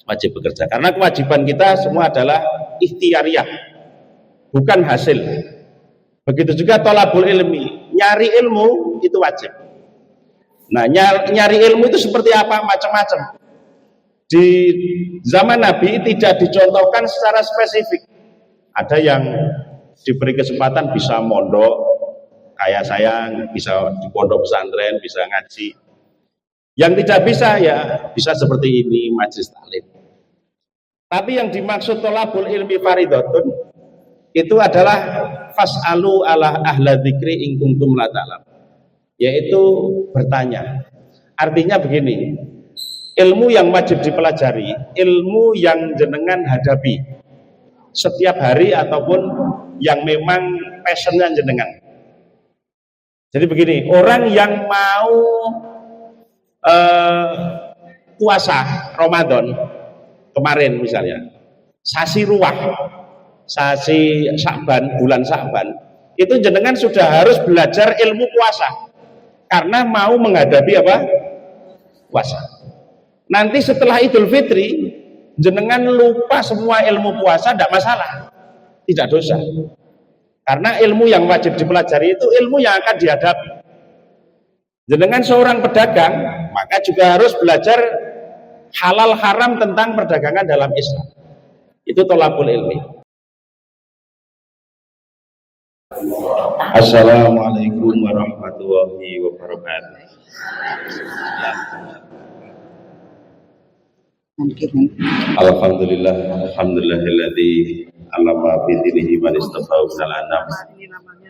wajib bekerja. Karena kewajiban kita semua adalah ikhtiariyah, bukan hasil. Begitu juga thalabul ilmi, nyari ilmu itu wajib. Nah, nyari ilmu itu seperti apa? Macam-macam. Di zaman Nabi tidak dicontohkan secara spesifik. Ada yang diberi kesempatan bisa mondok, kayak saya bisa di pondok pesantren, bisa ngaji. Yang tidak bisa ya bisa seperti ini, majelis taklim. Tapi yang dimaksud thalabul ilmi faridatun itu adalah fas'alu ala ahla dzikri in kuntum la ta'lam, yaitu bertanya. Artinya begini, ilmu yang wajib dipelajari, ilmu yang jenengan hadapi setiap hari ataupun yang memang passionnya jenengan. Jadi begini, orang yang mau puasa Ramadan kemarin misalnya, sasi ruwah, sasi Sya'ban, bulan Sya'ban, itu jenengan sudah harus belajar ilmu puasa karena mau menghadapi apa? Puasa. Nanti setelah Idul Fitri jenengan lupa semua ilmu puasa, tidak masalah, tidak dosa, karena ilmu yang wajib dipelajari itu ilmu yang akan dihadapi. Jenengan seorang pedagang, maka juga harus belajar halal haram tentang perdagangan dalam Islam. Itu thalabul ilmi. Assalamualaikum warahmatullahi wabarakatuh. Alhamdulillah, alhamdulillahilladzi alama fi dinihi man istafa minal anam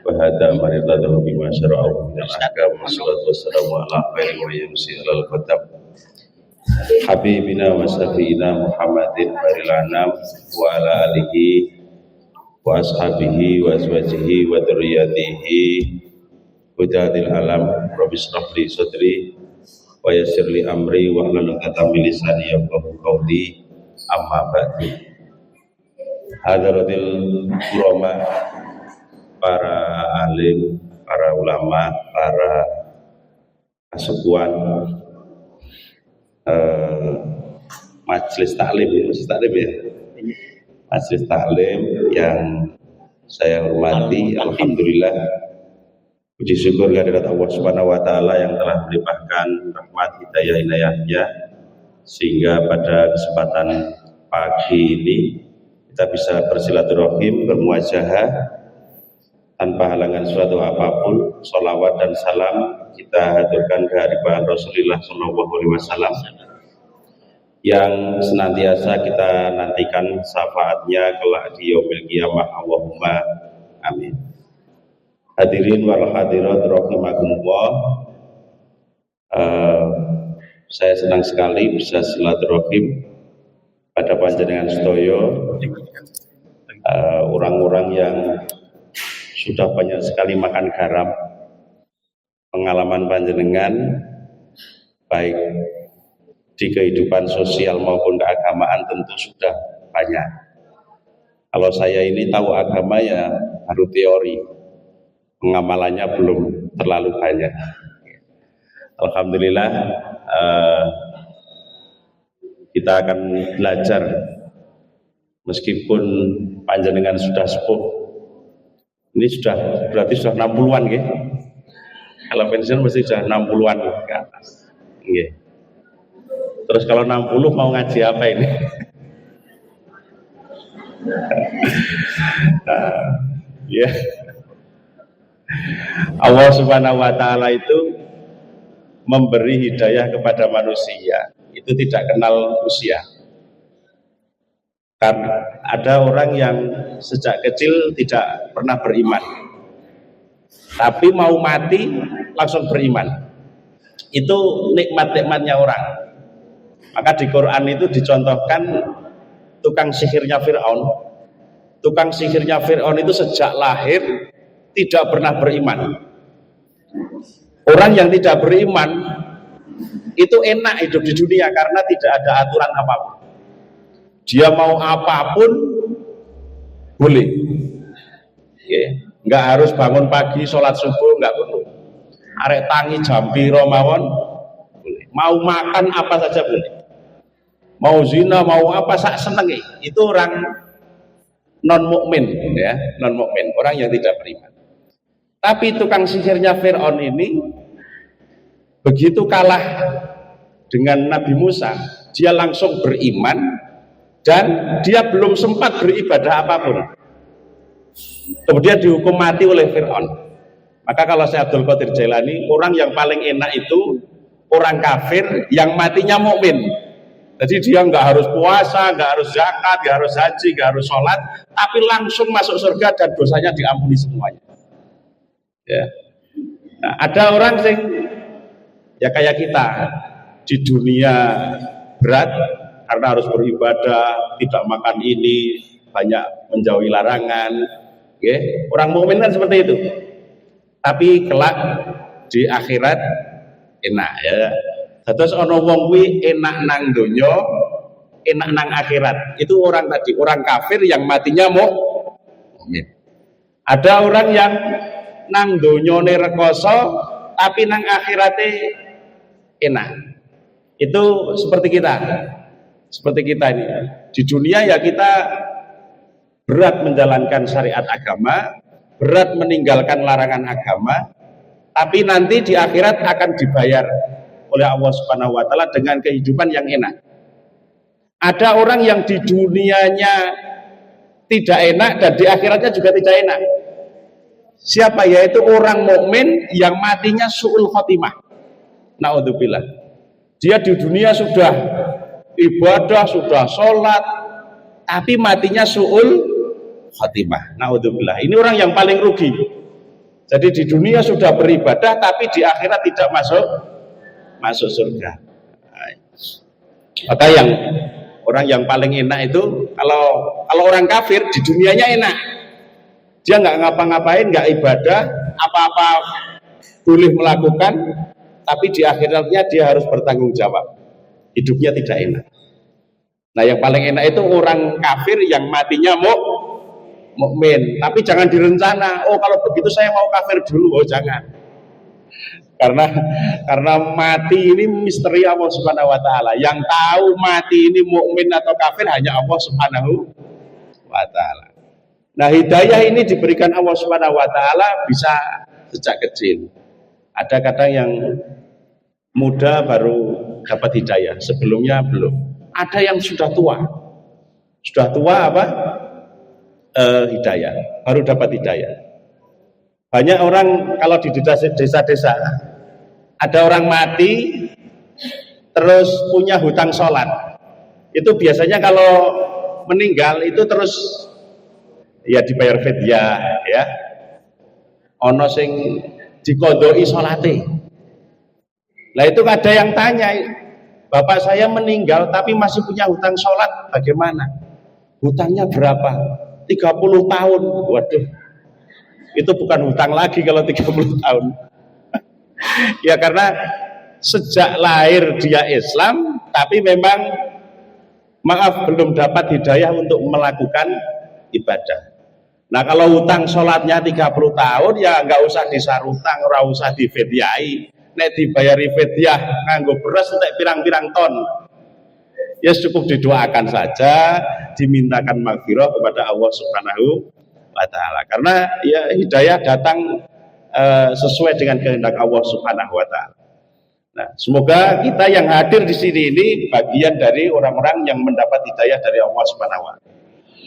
wa hada man irtadahu bima syara'ahu minal ahkam. Wassalatu wassalamu ala khairi wa yamsi alal qatab habibina wa safiina Muhammadin baril anam wa ala alihi wa ashabihi wa azwajihi wa dzurriyyatihi hudadil alam. Rabbi shrah li sadri wa yassir li amri wa hlul 'uqdatam min lisani yafqahu qawli. Amma ba'du. Hadratil ulama, para alim, para ulama, para kesepuan, majelis taklim ya, majelis taklim yang saya hormati. Alhamdulillah, puji syukur kehadirat Allah Subhanahu wa taala yang telah melimpahkan rahmat hidayah inayahnya sehingga pada kesempatan pagi ini kita bisa bersilaturahim, bermuajahah tanpa halangan suatu apapun. Sholawat dan salam kita haturkan kehadiran Rasulullah SAW yang senantiasa kita nantikan syafaatnya kelak di yaumil qiyamah. Allahumma amin. Hadirin wal hadirat rahimakumullah, saya senang sekali bisa silaturahim pada panjenengan sedaya, orang-orang yang sudah banyak sekali makan garam. Pengalaman panjenengan baik di kehidupan sosial maupun keagamaan tentu sudah banyak. Kalau saya ini tahu agama ya baru teori, pengamalannya belum terlalu banyak. Alhamdulillah, kita akan belajar meskipun panjenengan sudah sepuh. Ini sudah berarti sudah 60-an nggih. Kalau pensiun mesti sudah 60-an ke atas. Nggih. Terus kalau 60 mau ngaji apa ini? Ya. Allah Subhanahu wa taala itu memberi hidayah kepada manusia. Itu tidak kenal usia. Karena ada orang yang sejak kecil tidak pernah beriman, tapi mau mati langsung beriman. Itu nikmat-nikmatnya orang. Maka di Quran itu dicontohkan tukang sihirnya Fir'aun. Tukang sihirnya Fir'aun itu sejak lahir tidak pernah beriman. Orang yang tidak beriman itu enak hidup di dunia karena tidak ada aturan apapun. Dia mau apapun boleh. Nggak harus bangun pagi sholat subuh, nggak perlu. Arek tangi jam piro mawon boleh. Mau makan apa saja boleh. mau zina, mau apa sak senenge. Itu orang non mukmin ya, non mukmin, orang yang tidak beriman. Tapi tukang sihirnya Fir'aun ini begitu kalah dengan Nabi Musa, dia langsung beriman dan dia belum sempat beribadah apapun. Kemudian dihukum mati oleh Fir'aun. Maka kalau saya Abdul Qadir Jailani, orang yang paling enak itu orang kafir yang matinya mukmin. Jadi dia nggak harus puasa, nggak harus zakat, nggak harus haji, nggak harus sholat, tapi langsung masuk surga dan dosanya diampuni semuanya. Ya. Nah, ada orang sing ya kayak kita di dunia berat karena harus beribadah, tidak makan ini, banyak menjauhi larangan. Okay. Orang mukmin kan seperti itu. Tapi kelak di akhirat enak ya. Terus ono wong kuwi enak nang donya, enak nang akhirat. Itu orang tadi, orang kafir yang matinya mukmin. Ada orang yang nang donyane rekoso tapi nang akhirate enak. Itu seperti kita. Seperti kita ini. Di dunia ya kita berat menjalankan syariat agama, berat meninggalkan larangan agama, tapi nanti di akhirat akan dibayar oleh Allah Subhanahu wa taala dengan kehidupan yang enak. Ada orang yang di dunianya tidak enak dan di akhiratnya juga tidak enak. Siapa? Yaitu orang mukmin yang matinya su'ul khotimah. Naudzubillah. Dia di dunia sudah ibadah, sudah sholat, tapi matinya su'ul khotimah. Naudzubillah. Ini orang yang paling rugi. Jadi di dunia sudah beribadah tapi di akhirat tidak masuk surga. Maka yang orang yang paling enak itu kalau orang kafir di dunianya enak. Dia nggak ngapa-ngapain, nggak ibadah, apa-apa boleh melakukan, tapi di akhirnya dia harus bertanggung jawab. Hidupnya tidak enak. Nah, yang paling enak itu orang kafir yang matinya mukmin, tapi jangan direncana. Oh, kalau begitu saya mau kafir dulu. Oh, jangan. Karena mati ini misteri Allah Subhanahu wa taala. Yang tahu mati ini mukmin atau kafir hanya Allah Subhanahu wa taala. Nah, hidayah ini diberikan Allah Subhanahu wa taala bisa sejak kecil. Ada kadang yang muda baru dapat hidayah, sebelumnya belum. Ada yang sudah tua. Sudah tua apa? Hidayah, baru dapat hidayah. Banyak orang kalau di desa-desa ada orang mati terus punya hutang sholat. Itu biasanya kalau meninggal itu terus ya dibayar fidyah ya. Ono sing dikodoi sholate. Nah itu ada yang tanya, bapak saya meninggal tapi masih punya hutang sholat, bagaimana? Hutangnya berapa? 30 tahun. Waduh, itu bukan hutang lagi kalau 30 tahun. Ya karena sejak lahir dia Islam, tapi memang maaf belum dapat hidayah untuk melakukan ibadah. Nah kalau hutang sholatnya 30 tahun ya nggak usah disarutang, nggak usah difedyai. Nek dibayari fedyah nganggo beras entek pirang-pirang ton. Ya cukup didoakan saja, dimintakan maghfirah kepada Allah Subhanahu wa taala. Karena ya hidayah datang sesuai dengan kehendak Allah Subhanahu wa taala. Nah, semoga kita yang hadir di sini ini bagian dari orang-orang yang mendapat hidayah dari Allah Subhanahu wa taala.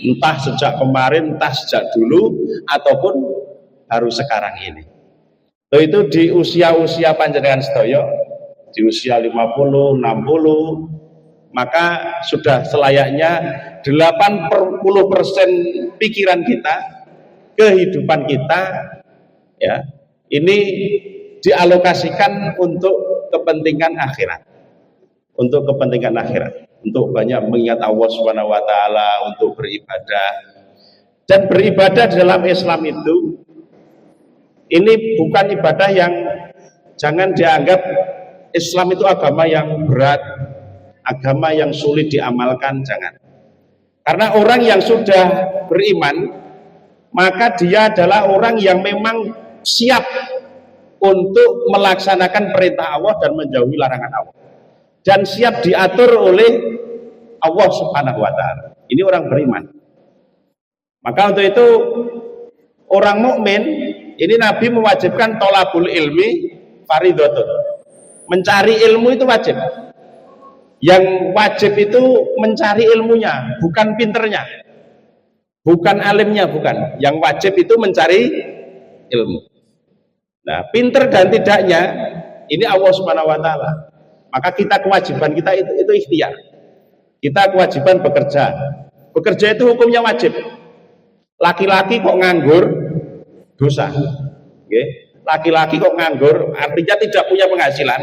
Entah sejak kemarin, entah sejak dulu, ataupun baru sekarang ini. Itu di usia-usia panjenengan sedaya, di usia 50, 60, maka sudah selayaknya 80% pikiran kita, kehidupan kita, ya, ini dialokasikan untuk kepentingan akhirat. Untuk kepentingan akhirat. Untuk banyak mengingat Allah Subhanahu wa taala, untuk beribadah. Dan beribadah dalam Islam itu ini bukan ibadah yang jangan dianggap Islam itu agama yang berat, agama yang sulit diamalkan, jangan. Karena orang yang sudah beriman, maka dia adalah orang yang memang siap untuk melaksanakan perintah Allah dan menjauhi larangan Allah. Dan siap diatur oleh Allah Subhanahu wa taala. Ini orang beriman. Maka untuk itu orang mukmin ini Nabi mewajibkan tolabul ilmi faridhatun. Mencari ilmu itu wajib. Yang wajib itu mencari ilmunya, bukan pinternya. Bukan alimnya, bukan. Yang wajib itu mencari ilmu. Nah, pinter dan tidaknya ini Allah Subhanahu wa taala. Maka kewajiban kita itu ikhtiar. Kita kewajiban bekerja. Bekerja itu hukumnya wajib. Laki-laki kok nganggur dosa. Laki-laki kok nganggur artinya tidak punya penghasilan.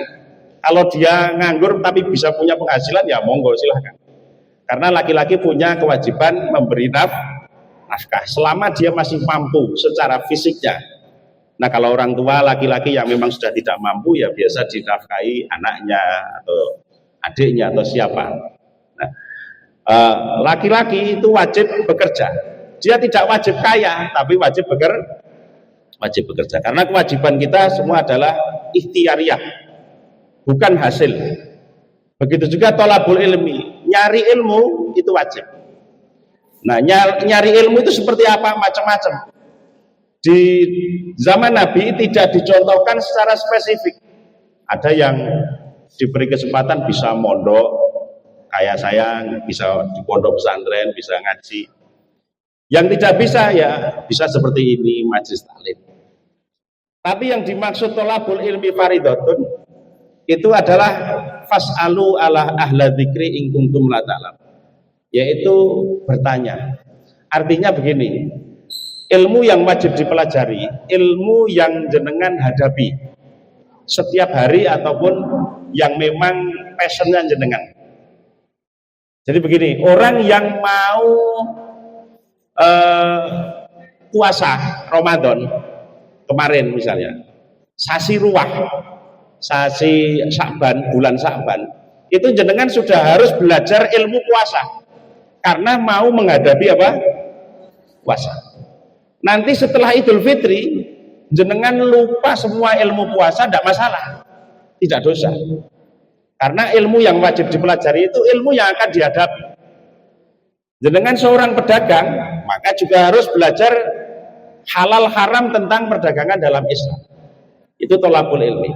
Kalau dia nganggur tapi bisa punya penghasilan ya monggo silahkan. Karena laki-laki punya kewajiban memberi nafkah selama dia masih mampu secara fisiknya. Nah kalau orang tua laki-laki yang memang sudah tidak mampu ya biasa dinafkahi anaknya atau adiknya atau siapa. Nah, laki-laki itu wajib bekerja. Dia tidak wajib kaya tapi wajib bekerja. Karena kewajiban kita semua adalah ikhtiariyah, bukan hasil. Begitu juga tolabul ilmi, nyari ilmu itu wajib. Nah, nyari ilmu itu seperti apa? Macam-macam. Di zaman Nabi tidak dicontohkan secara spesifik. Ada yang diberi kesempatan bisa mondok, kayak saya bisa di pondok pesantren, bisa ngaji. Yang tidak bisa ya bisa seperti ini, majelis taklim. Tapi yang dimaksud tolabul ilmi faridhatun itu adalah fas'alu ala ahla dzikri in kuntum la ta'lam, yaitu bertanya. Artinya begini, ilmu yang wajib dipelajari, ilmu yang jenengan hadapi setiap hari ataupun yang memang passionnya jenengan. Jadi begini, orang yang mau puasa Ramadan kemarin misalnya, sasi ruwah, sasi Sya'ban, bulan Sya'ban, itu jenengan sudah harus belajar ilmu puasa karena mau menghadapi apa? Puasa. Nanti setelah Idul Fitri jenengan lupa semua ilmu puasa, tidak masalah, tidak dosa. Karena ilmu yang wajib dipelajari itu ilmu yang akan dihadapi. Jenengan seorang pedagang, maka juga harus belajar halal haram tentang perdagangan dalam Islam. Itu tolabul ilmi.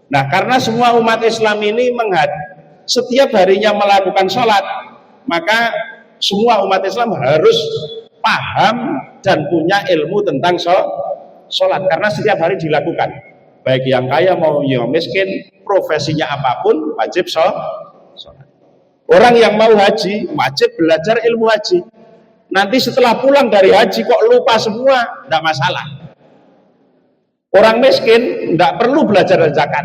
Nah, karena semua umat Islam ini setiap harinya melakukan sholat, maka semua umat Islam harus paham dan punya ilmu tentang sholat. Karena setiap hari dilakukan. Baik yang kaya mau yang miskin, profesinya apapun, wajib sholat. Orang yang mau haji, wajib belajar ilmu haji. Nanti setelah pulang dari haji kok lupa semua, tidak masalah. Orang miskin tidak perlu belajar zakat,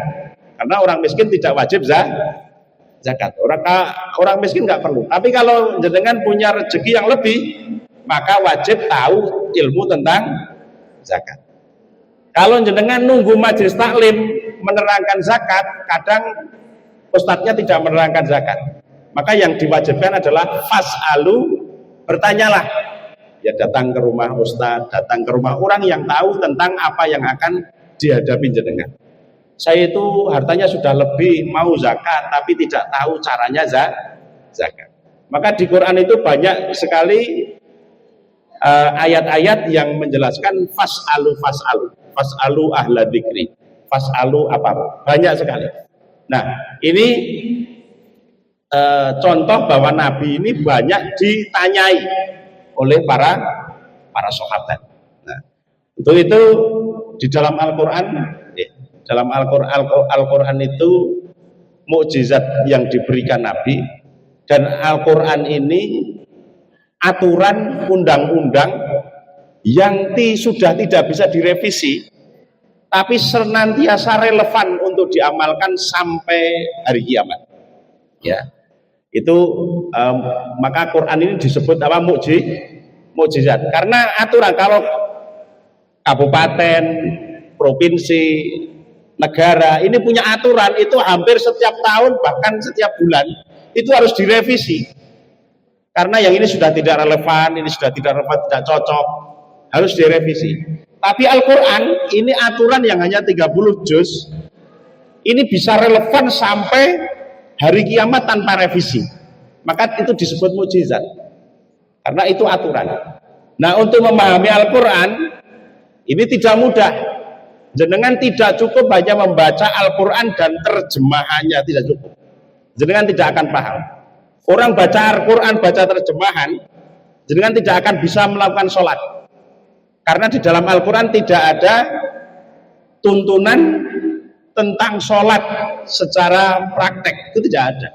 karena orang miskin tidak wajib zakat. Orang miskin nggak perlu. Tapi kalau jenengan punya rezeki yang lebih, maka wajib tahu ilmu tentang zakat. Kalau jenengan nunggu majelis taklim menerangkan zakat, kadang ustadznya tidak menerangkan zakat. Maka yang diwajibkan adalah fas'alu, bertanyalah. Ya datang ke rumah ustadz, datang ke rumah orang yang tahu tentang apa yang akan dihadapi jenengan. Saya itu hartanya sudah lebih, mau zakat tapi tidak tahu caranya zakat. Maka di Quran itu banyak sekali ayat-ayat yang menjelaskan fas'alu ahla dzikri, fas'alu apa, banyak sekali. Nah ini contoh bahwa Nabi ini banyak ditanyai oleh para sahabat. Nah, untuk itu di dalam Al-Quran itu mukjizat yang diberikan Nabi, dan Al-Quran ini aturan undang-undang yang sudah tidak bisa direvisi, tapi senantiasa relevan untuk diamalkan sampai hari kiamat. Ya. Itu maka Quran ini disebut apa? Mukjizat. Karena aturan kalau kabupaten, provinsi, negara ini punya aturan itu hampir setiap tahun bahkan setiap bulan itu harus direvisi. Karena yang ini sudah tidak relevan, ini sudah tidak relevan, tidak cocok, harus direvisi. Tapi Al-Quran ini aturan yang hanya 30 juz, ini bisa relevan sampai hari kiamat tanpa revisi. maka itu disebut mukjizat. Karena itu aturan. Nah, untuk memahami Al-Quran ini tidak mudah. Jenengan tidak cukup hanya membaca Al-Quran dan terjemahannya, tidak cukup. Jenengan tidak akan paham. Orang baca Al-Quran, baca terjemahan, jenengan tidak akan bisa melakukan sholat. Karena di dalam Al-Quran tidak ada tuntunan tentang sholat secara praktek, itu tidak ada.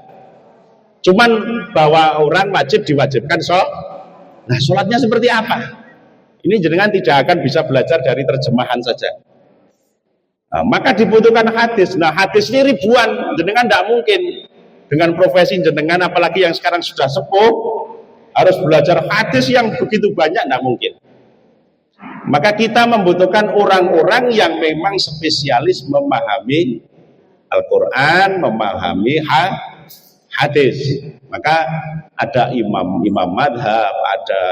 Cuman bahwa orang wajib diwajibkan sholat. Nah, sholatnya seperti apa? Ini jenengan tidak akan bisa belajar dari terjemahan saja. Nah, maka dibutuhkan hadis. Nah, hadis ini ribuan, jenengan tidak mungkin dengan profesi jenengan, apalagi yang sekarang sudah sepuh, harus belajar hadis yang begitu banyak, tidak mungkin. Maka kita membutuhkan orang-orang yang memang spesialis memahami Al-Quran, memahami hadis. Maka ada imam madhab, ada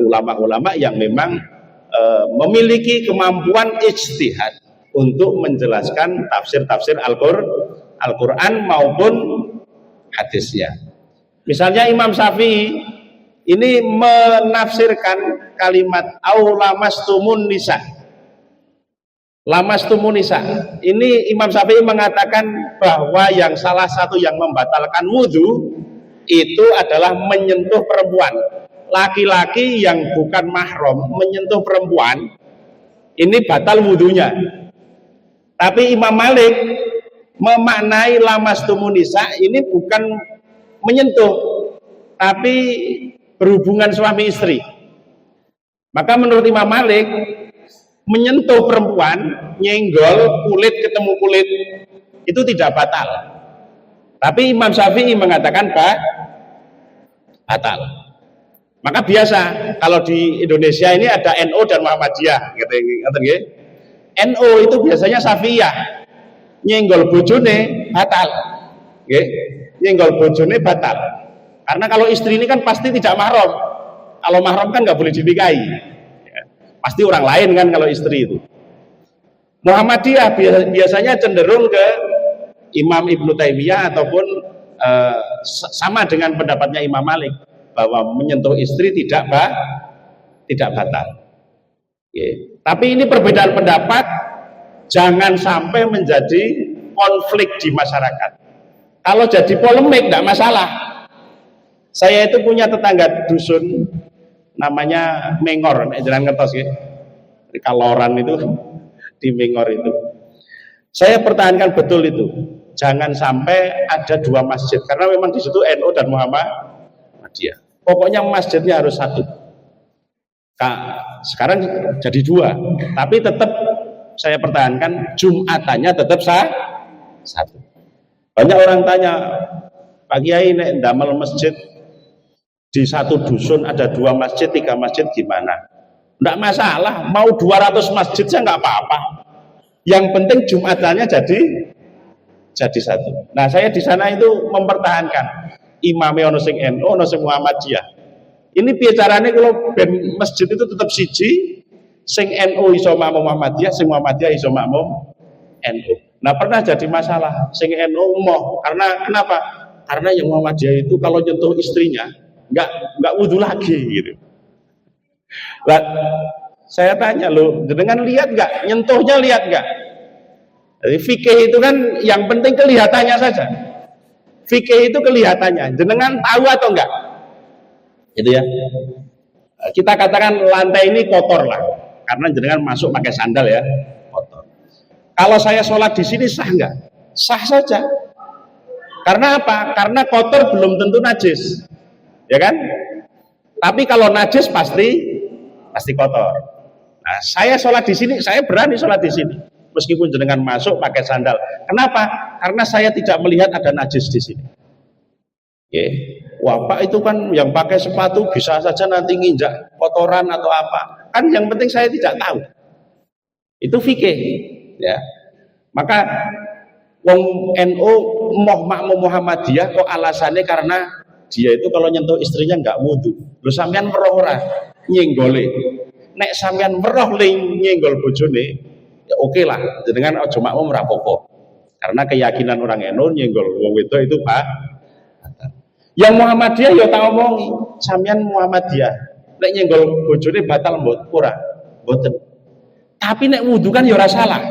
ulama-ulama yang memang memiliki kemampuan ijtihad untuk menjelaskan tafsir-tafsir Al-Quran maupun hadisnya. Misalnya Imam Syafi'i ini menafsirkan kalimat aulamastumun nisa. Lamastumun nisa. Ini Imam Syafi'i mengatakan bahwa yang salah satu yang membatalkan wudhu itu adalah menyentuh perempuan. Laki-laki yang bukan mahram menyentuh perempuan, ini batal wudhunya. Tapi Imam Malik memaknai lamastumun nisa ini bukan menyentuh, tapi berhubungan suami istri. Maka menurut Imam Malik, menyentuh perempuan, nyenggol kulit ketemu kulit, itu tidak batal. Tapi Imam Syafi'i mengatakan batal. Maka biasa kalau di Indonesia ini ada NU dan Muhammadiyah, gitu. NU itu biasanya Syafi'iyah, nyenggol bojone batal, nyenggol bojone batal. Karena kalau istri ini kan pasti tidak mahram. Kalau mahram kan nggak boleh dinikahi. Pasti orang lain kan kalau istri itu. Muhammadiyah biasanya cenderung ke Imam Ibnu Taimiyah ataupun sama dengan pendapatnya Imam Malik bahwa menyentuh istri tidak batal. Tapi ini perbedaan pendapat jangan sampai menjadi konflik di masyarakat. Kalau jadi polemik tidak masalah. Saya itu punya tetangga dusun namanya Mengor, jalan ngetos ya. Di Kaloran itu, di Mengor itu. Saya pertahankan betul itu. Jangan sampai ada dua masjid karena memang di situ NU dan Muhammadiyah. Pokoknya masjidnya harus satu. Sekarang jadi dua, tapi tetap saya pertahankan Jumatannya tetap satu. Banyak orang tanya, Pak Kiai nek ndamel masjid di satu dusun ada 2 masjid, 3 masjid gimana? Enggak masalah, mau 200 masjid saya enggak apa-apa. Yang penting Jumatannya jadi satu. Nah, saya di sana itu mempertahankan imame ono sing NU, ono sing Muhammadiyah. Ini bicaranya kalau ben masjid itu tetap siji, sing NU iso makmum Muhammadiyah, sing Muhammadiyah iso makmum NU. Nah, pernah jadi masalah sing NU moh karena kenapa? Karena yang Muhammadiyah itu kalau nyentuh istrinya enggak wudu lagi gitu. Lah, saya tanya lo, dengan lihat enggak? Nyentuhnya lihat enggak? Jadi fikih itu kan yang penting kelihatannya saja. Fikih itu kelihatannya. Jenengan tahu atau enggak? Gitu ya. Kita katakan lantai ini kotor lah, karena jenengan masuk pakai sandal ya, kotor. Kalau saya sholat di sini sah enggak? Sah saja. Karena apa? Karena kotor belum tentu najis. Ya kan? Tapi kalau najis pasti kotor. Nah, saya sholat di sini, saya berani sholat di sini, meskipun jenengan masuk pakai sandal. Kenapa? Karena saya tidak melihat ada najis di sini. Oke. Wah, Pak, itu kan yang pakai sepatu bisa saja nanti nginjak kotoran atau apa. Kan yang penting saya tidak tahu. Itu fikih, ya. Maka wong NU moh makmum Muhammadiyah kok alasannya karena dia itu kalau nyentuh istrinya enggak wudu. Lho sampean weruh ora nyenggole. Nek sampean weruh nyenggol bojone, ya oke lah, jenengan aja makmum ora apa-apa. Karena keyakinan orang NU nyenggol wong wedok itu Yang Muhammadiyah ya tak omongi, sampean Muhammadiyah. Nek nyenggol bojone batal ora? Mboten. Tapi nek wudu kan ya ora salah.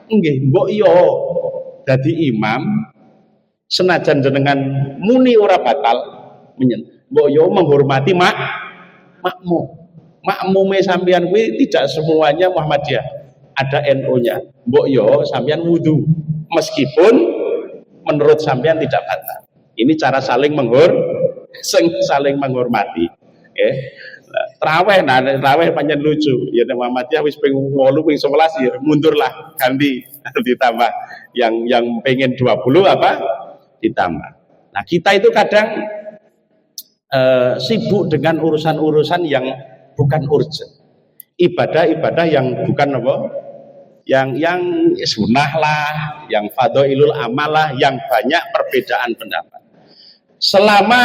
Nggih, mbok yo dadi imam senajan jenengan muni ora batal mbok yo menghormati makmum. Makmume sampean kuwi tidak semuanya Muhammadiyah. Ada NU-nya. Mbok yo sampean wudu meskipun menurut sampean tidak batal. Ini cara saling menghormati. Traweh, nah traweh panjang lucu. Ya Muhammadiyah wis ping 8 ping 11 ya mundurlah ganti ditambah yang pengen 20 apa ditambah. Nah, kita itu kadang sibuk dengan urusan-urusan yang bukan urgent. Ibadah-ibadah yang bukan apa? Yang sunnah lah, yang fadhailul amal lah, yang banyak perbedaan pendapat. Selama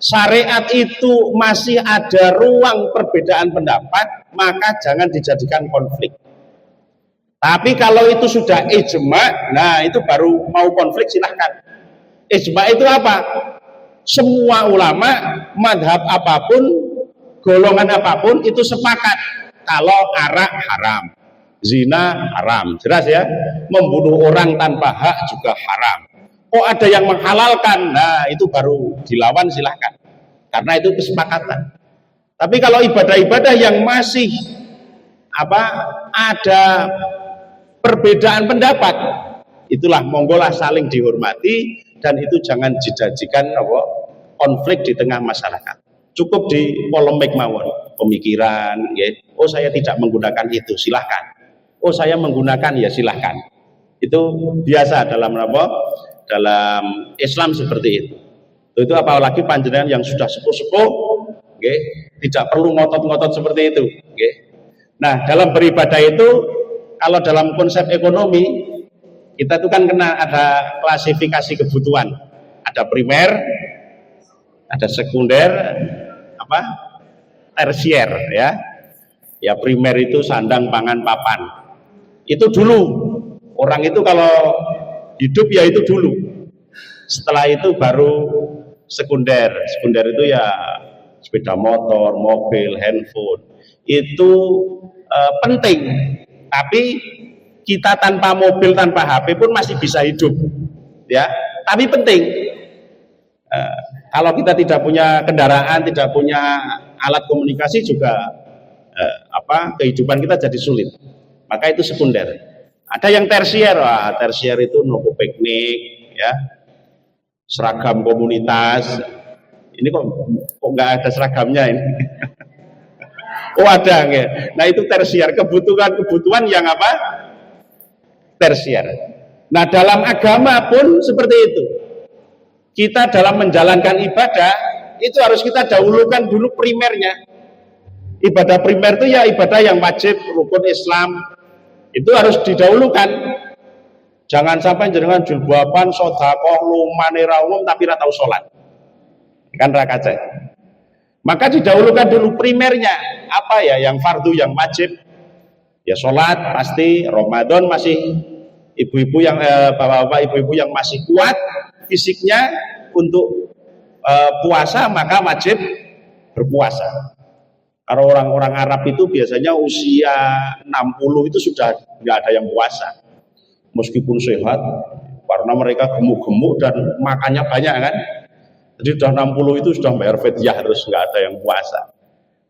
syariat itu masih ada ruang perbedaan pendapat, maka jangan dijadikan konflik. Tapi kalau itu sudah ijma, nah itu baru mau konflik silahkan. Ijma itu apa? Semua ulama, madhab apapun, golongan apapun itu sepakat kalau arak haram, zina haram, jelas ya. Membunuh orang tanpa hak juga haram. Kok ada yang menghalalkan, nah itu baru dilawan silahkan, karena itu kesepakatan. Tapi kalau ibadah-ibadah yang masih ada perbedaan pendapat, itulah monggolah saling dihormati, dan itu jangan dijadikan konflik di tengah masyarakat. Cukup di polemik mawon, pemikiran, ya. Oh saya tidak menggunakan itu, silahkan. Oh saya menggunakan, ya silahkan. Itu biasa dalam dalam Islam seperti itu. Itu apalagi panjenengan yang sudah sepuh-sepuh, okay, tidak perlu ngotot-ngotot seperti itu. Okay. Nah, dalam beribadah itu, kalau dalam konsep ekonomi, kita itu kan kena ada klasifikasi kebutuhan. Ada primer, ada sekunder, tersier, ya. Ya primer itu sandang, pangan, papan. Itu dulu. Orang itu kalau hidup ya itu dulu. Setelah itu baru sekunder. Sekunder itu ya sepeda motor, mobil, handphone. Itu penting. Tapi kita tanpa mobil, tanpa HP pun masih bisa hidup. Ya, tapi penting. Kalau kita tidak punya kendaraan, tidak punya alat komunikasi juga kehidupan kita jadi sulit. Maka itu sekunder. Ada yang tersier, tersier itu nopo piknik, ya, seragam komunitas. Ini kok nggak ada seragamnya ini? Oh ada, ya. Nah itu tersier, kebutuhan yang tersier. Nah dalam agama pun seperti itu. Kita dalam menjalankan ibadah itu harus kita dahulukan dulu primernya. Ibadah primer itu ya ibadah yang wajib, rukun Islam. Itu harus didahulukan. Jangan sampai jenengan jilbaban, sedekah, lumane ra umum tapi ra tau salat. Kan ra kacek. Maka didahulukan dulu primernya. Apa ya yang fardu, yang wajib? Ya salat pasti, Ramadan masih ibu-ibu yang bapak-bapak, ibu-ibu yang masih kuat fisiknya untuk puasa maka wajib berpuasa. Kalau orang-orang Arab itu biasanya usia 60 itu sudah nggak ada yang puasa, meskipun sehat, karena mereka gemuk-gemuk dan makannya banyak kan. Jadi sudah 60 itu sudah bayar fidyah, harus nggak ada yang puasa.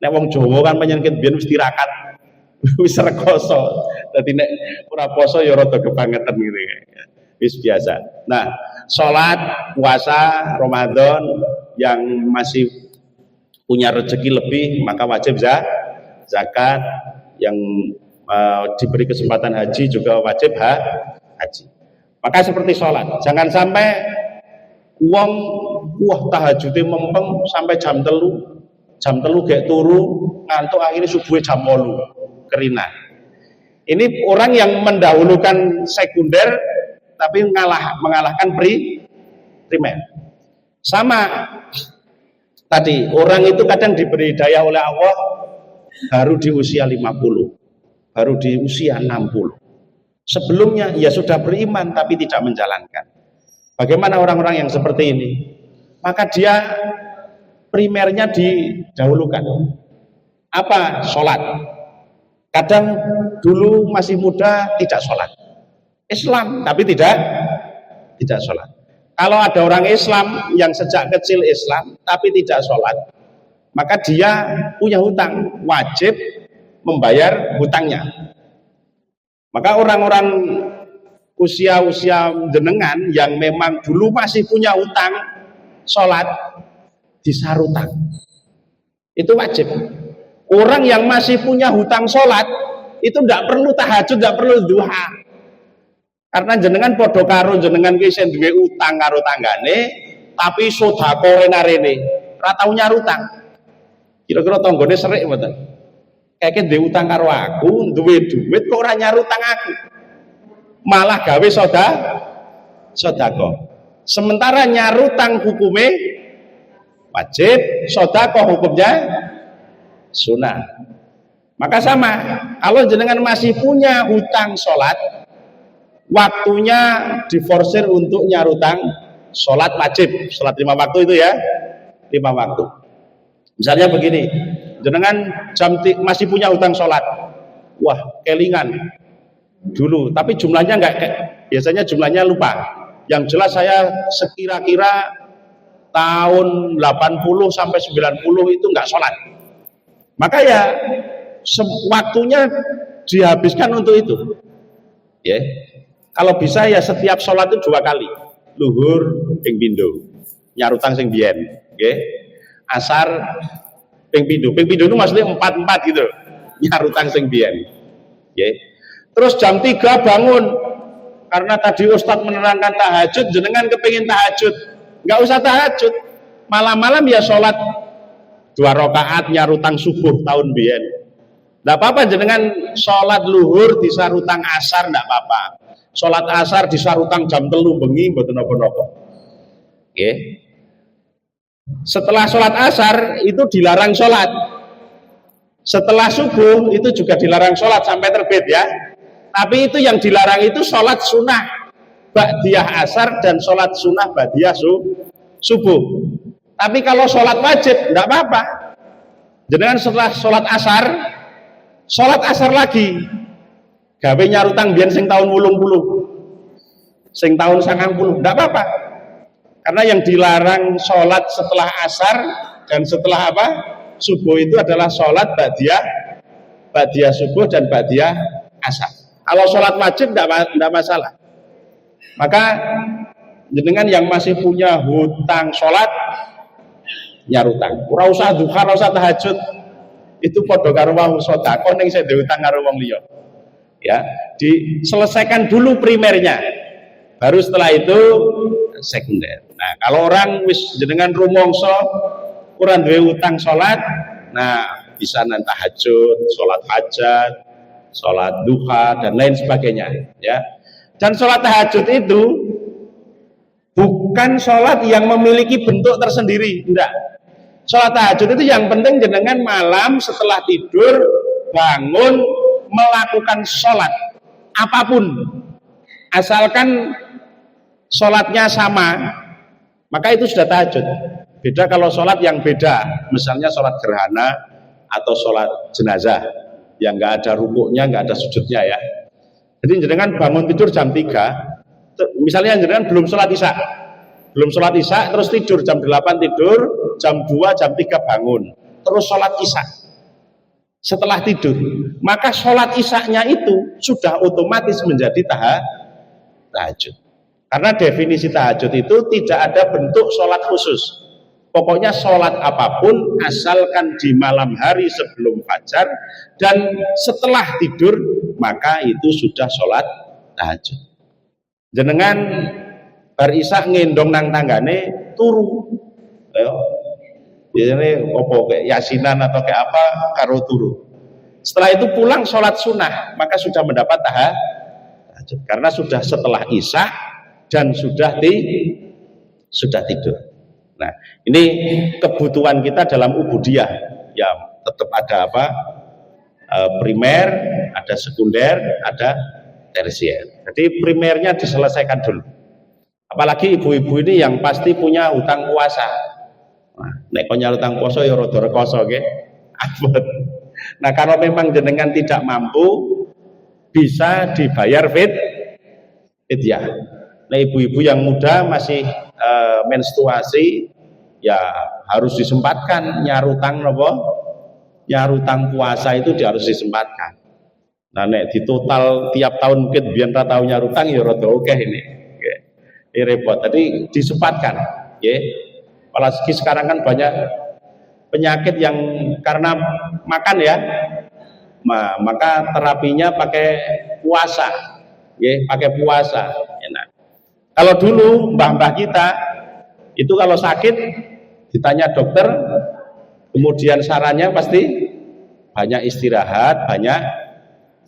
Nek wong Jawa kan penyakit biyen wis tirakat, wis rekoso. Dadi nek ora poso ya rada kebangetan gitu. Wis biasa. Nah, salat, puasa, Ramadan yang masih punya rezeki lebih maka wajib zakat, yang diberi kesempatan haji juga wajib haji. Maka seperti sholat, jangan sampai uang tahajudnya mempeng sampai jam telu gak turu ngantuk akhirnya subuh jam 8 kerina. Ini orang yang mendahulukan sekunder tapi mengalahkan primer. Sama tadi, orang itu kadang diberi daya oleh Allah baru di usia 50, baru di usia 60. Sebelumnya ya sudah beriman tapi tidak menjalankan. Bagaimana orang-orang yang seperti ini? maka dia primernya didahulukan. Apa? Sholat. Kadang dulu masih muda tidak sholat, Islam tapi tidak sholat. Kalau ada orang Islam yang sejak kecil Islam tapi tidak sholat, maka dia punya hutang, wajib membayar hutangnya. Maka orang-orang usia-usia jenengan yang memang dulu masih punya hutang sholat, disarutang, itu wajib. Orang yang masih punya hutang sholat itu tidak perlu tahajud, tidak perlu duha, karena jenengan podo karo jenengan ki sing duwe utang karo tanggane tapi sedekah renarene ora tau nyarutang. Kira-kira tanggane serik mboten? Kayake duwe utang karo aku, duwe duit kok ora nyarutang aku, malah gawe sedekah. Sementara nyarutang hukume wajib, sedekah hukumnya sunnah. Maka sama, kalau jenengan masih punya hutang sholat, waktunya diforsir untuk nyarutang sholat wajib, sholat 5 waktu itu ya, 5 waktu. Misalnya begini, jenengan masih punya hutang sholat, wah kelingan dulu, tapi jumlahnya enggak, biasanya jumlahnya lupa. Yang jelas saya sekira-kira tahun 80 sampai 90 itu enggak sholat. Maka ya waktunya dihabiskan untuk itu. Ya. Kalau bisa ya setiap sholat itu 2 kali. Luhur ping pindho, nyarutang sing biyen, nggih. Asar ping pindho. Ping pindho itu maksudnya 4 gitu. Nyarutang sing biyen. Nggih. Terus jam 3 bangun. Karena tadi Ustadz menerangkan tahajud, jenengan kepengin tahajud. Enggak usah tahajud. Malam-malam ya sholat 2 rakaat nyarutang subuh tahun biyen. Enggak apa-apa jenengan sholat luhur disarutang asar, enggak apa-apa. Sholat asar disarutang jam 3 bengi mboten napa-napa. Nggih. Setelah sholat asar itu dilarang sholat. Setelah subuh itu juga dilarang sholat sampai terbit ya. Tapi itu yang dilarang itu sholat sunnah ba'diyah asar dan sholat sunnah ba'diyah subuh. Tapi kalau sholat wajib enggak apa-apa. Jenengan setelah sholat asar lagi, gawe nyarutang biyen sing tahun 80, sing tahun 90, enggak apa-apa. Karena yang dilarang sholat setelah asar dan setelah apa? Subuh itu adalah sholat ba'diyah subuh dan ba'diyah asar. Kalau sholat wajib enggak masalah. Maka jenengan yang masih punya hutang sholat, nyarutang. Ora usah duha, ora usah tahajud. Itu padha karo wong sedekah ning sing diutang karo wong liya. Ya, diselesaikan dulu primernya. Baru setelah itu sekunder. Nah, kalau orang wis jenengan rumangsa ora duwe utang salat, nah bisa nang tahajud, salat hajat, salat duha dan lain sebagainya, ya. Dan salat tahajud itu bukan salat yang memiliki bentuk tersendiri, enggak. Sholat tahajud itu yang penting jenengan malam setelah tidur bangun melakukan sholat apapun, asalkan sholatnya sama, maka itu sudah tahajud. Beda kalau sholat yang beda, misalnya sholat gerhana atau sholat jenazah yang nggak ada rukuknya, nggak ada sujudnya ya. Jadi jenengan bangun tidur jam 3, misalnya jenengan belum sholat isya, terus tidur jam 8 tidur, jam 2, jam 3 bangun, terus sholat isya. Setelah tidur, maka sholat isyanya itu sudah otomatis menjadi tahajud. Karena definisi tahajud itu tidak ada bentuk sholat khusus. Pokoknya sholat apapun asalkan di malam hari sebelum fajar dan setelah tidur, maka itu sudah sholat tahajud. Jenengan bar isya ngendong nang tanggane turu. Biasanya opo kayak yasinan atau kayak apa karo turu. Setelah itu pulang sholat sunnah, maka sudah mendapat tahajud karena sudah setelah isya dan sudah tidur. Nah, ini kebutuhan kita dalam ubudiyah. Ya, tetap ada apa? Primer, ada sekunder, ada tersier. Jadi primernya diselesaikan dulu. Apalagi ibu-ibu ini yang pasti punya hutang puasa. Nah, nek punya hutang puasa ya rada rekoso nggih. Abot. Nah, kalau memang jenengan tidak mampu bisa dibayar fidyah. Nah, ibu-ibu yang muda masih menstruasi ya harus disempatkan nyarutang napa? Nyarutang puasa itu harus disempatkan. Nah, nek di total tiap tahun mungkin biyen ra tau nyarutang ya rada akeh ini. Ini repot. Tadi disempatkan, ya. Apalagi sekarang kan banyak penyakit yang karena makan ya. Maka terapinya pakai puasa, ya, pakai puasa. Enak. Kalau dulu mbah-mbah kita itu kalau sakit ditanya dokter, kemudian sarannya pasti banyak istirahat, banyak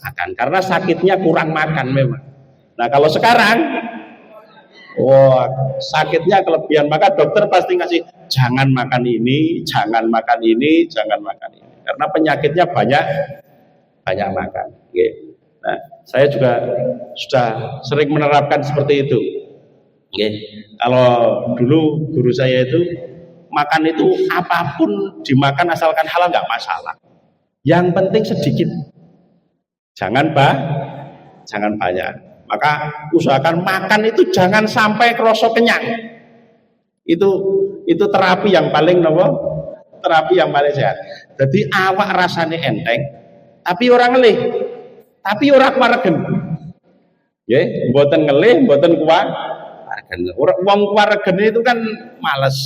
makan. Karena sakitnya kurang makan memang. Nah, kalau sekarang sakitnya kelebihan, maka dokter pasti ngasih jangan makan ini, jangan makan ini, jangan makan ini. Karena penyakitnya banyak makan. Nah, saya juga sudah sering menerapkan seperti itu. Kalau dulu guru saya itu makan itu apapun dimakan asalkan halal nggak masalah. Yang penting sedikit, jangan banyak. Maka usahakan makan itu jangan sampai kerasa kenyang. Itu terapi yang paling terapi yang paling sehat. Jadi awak rasanya enteng, tapi orang ngelih, tapi orang kuwaregen. Nggih, mboten ngelih, mboten kuwaregen. Wong kuwaregen itu kan males,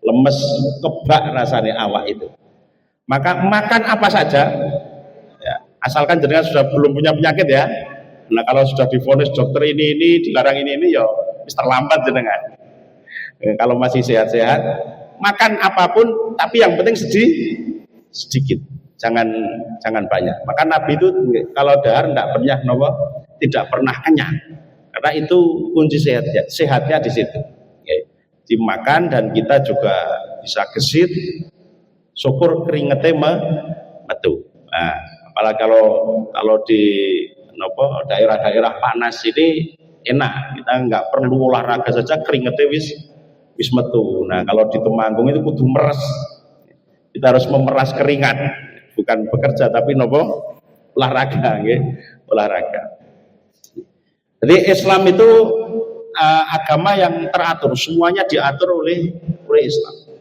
lemes, kebak rasanya awak itu. Maka makan apa saja, ya, asalkan jenengan sudah belum punya penyakit ya. Nah, kalau sudah divonis dokter ini dilarang ini ya terlambat jenengan. Kalau masih sehat-sehat, makan apapun tapi yang penting sedikit. Jangan banyak. Maka Nabi itu kalau dahar tidak pernah kenyang. Karena itu kunci sehatnya di situ. Dimakan dan kita juga bisa gesit, syukur keringetnya metu. Nah, apalagi kalau di daerah-daerah panas ini enak, kita nggak perlu olahraga saja keringetnya wis metu. Nah, kalau di Temanggung itu kudu meres, kita harus memeras keringat, bukan bekerja tapi olahraga, olahraga. Jadi Islam itu agama yang teratur, semuanya diatur oleh Islam.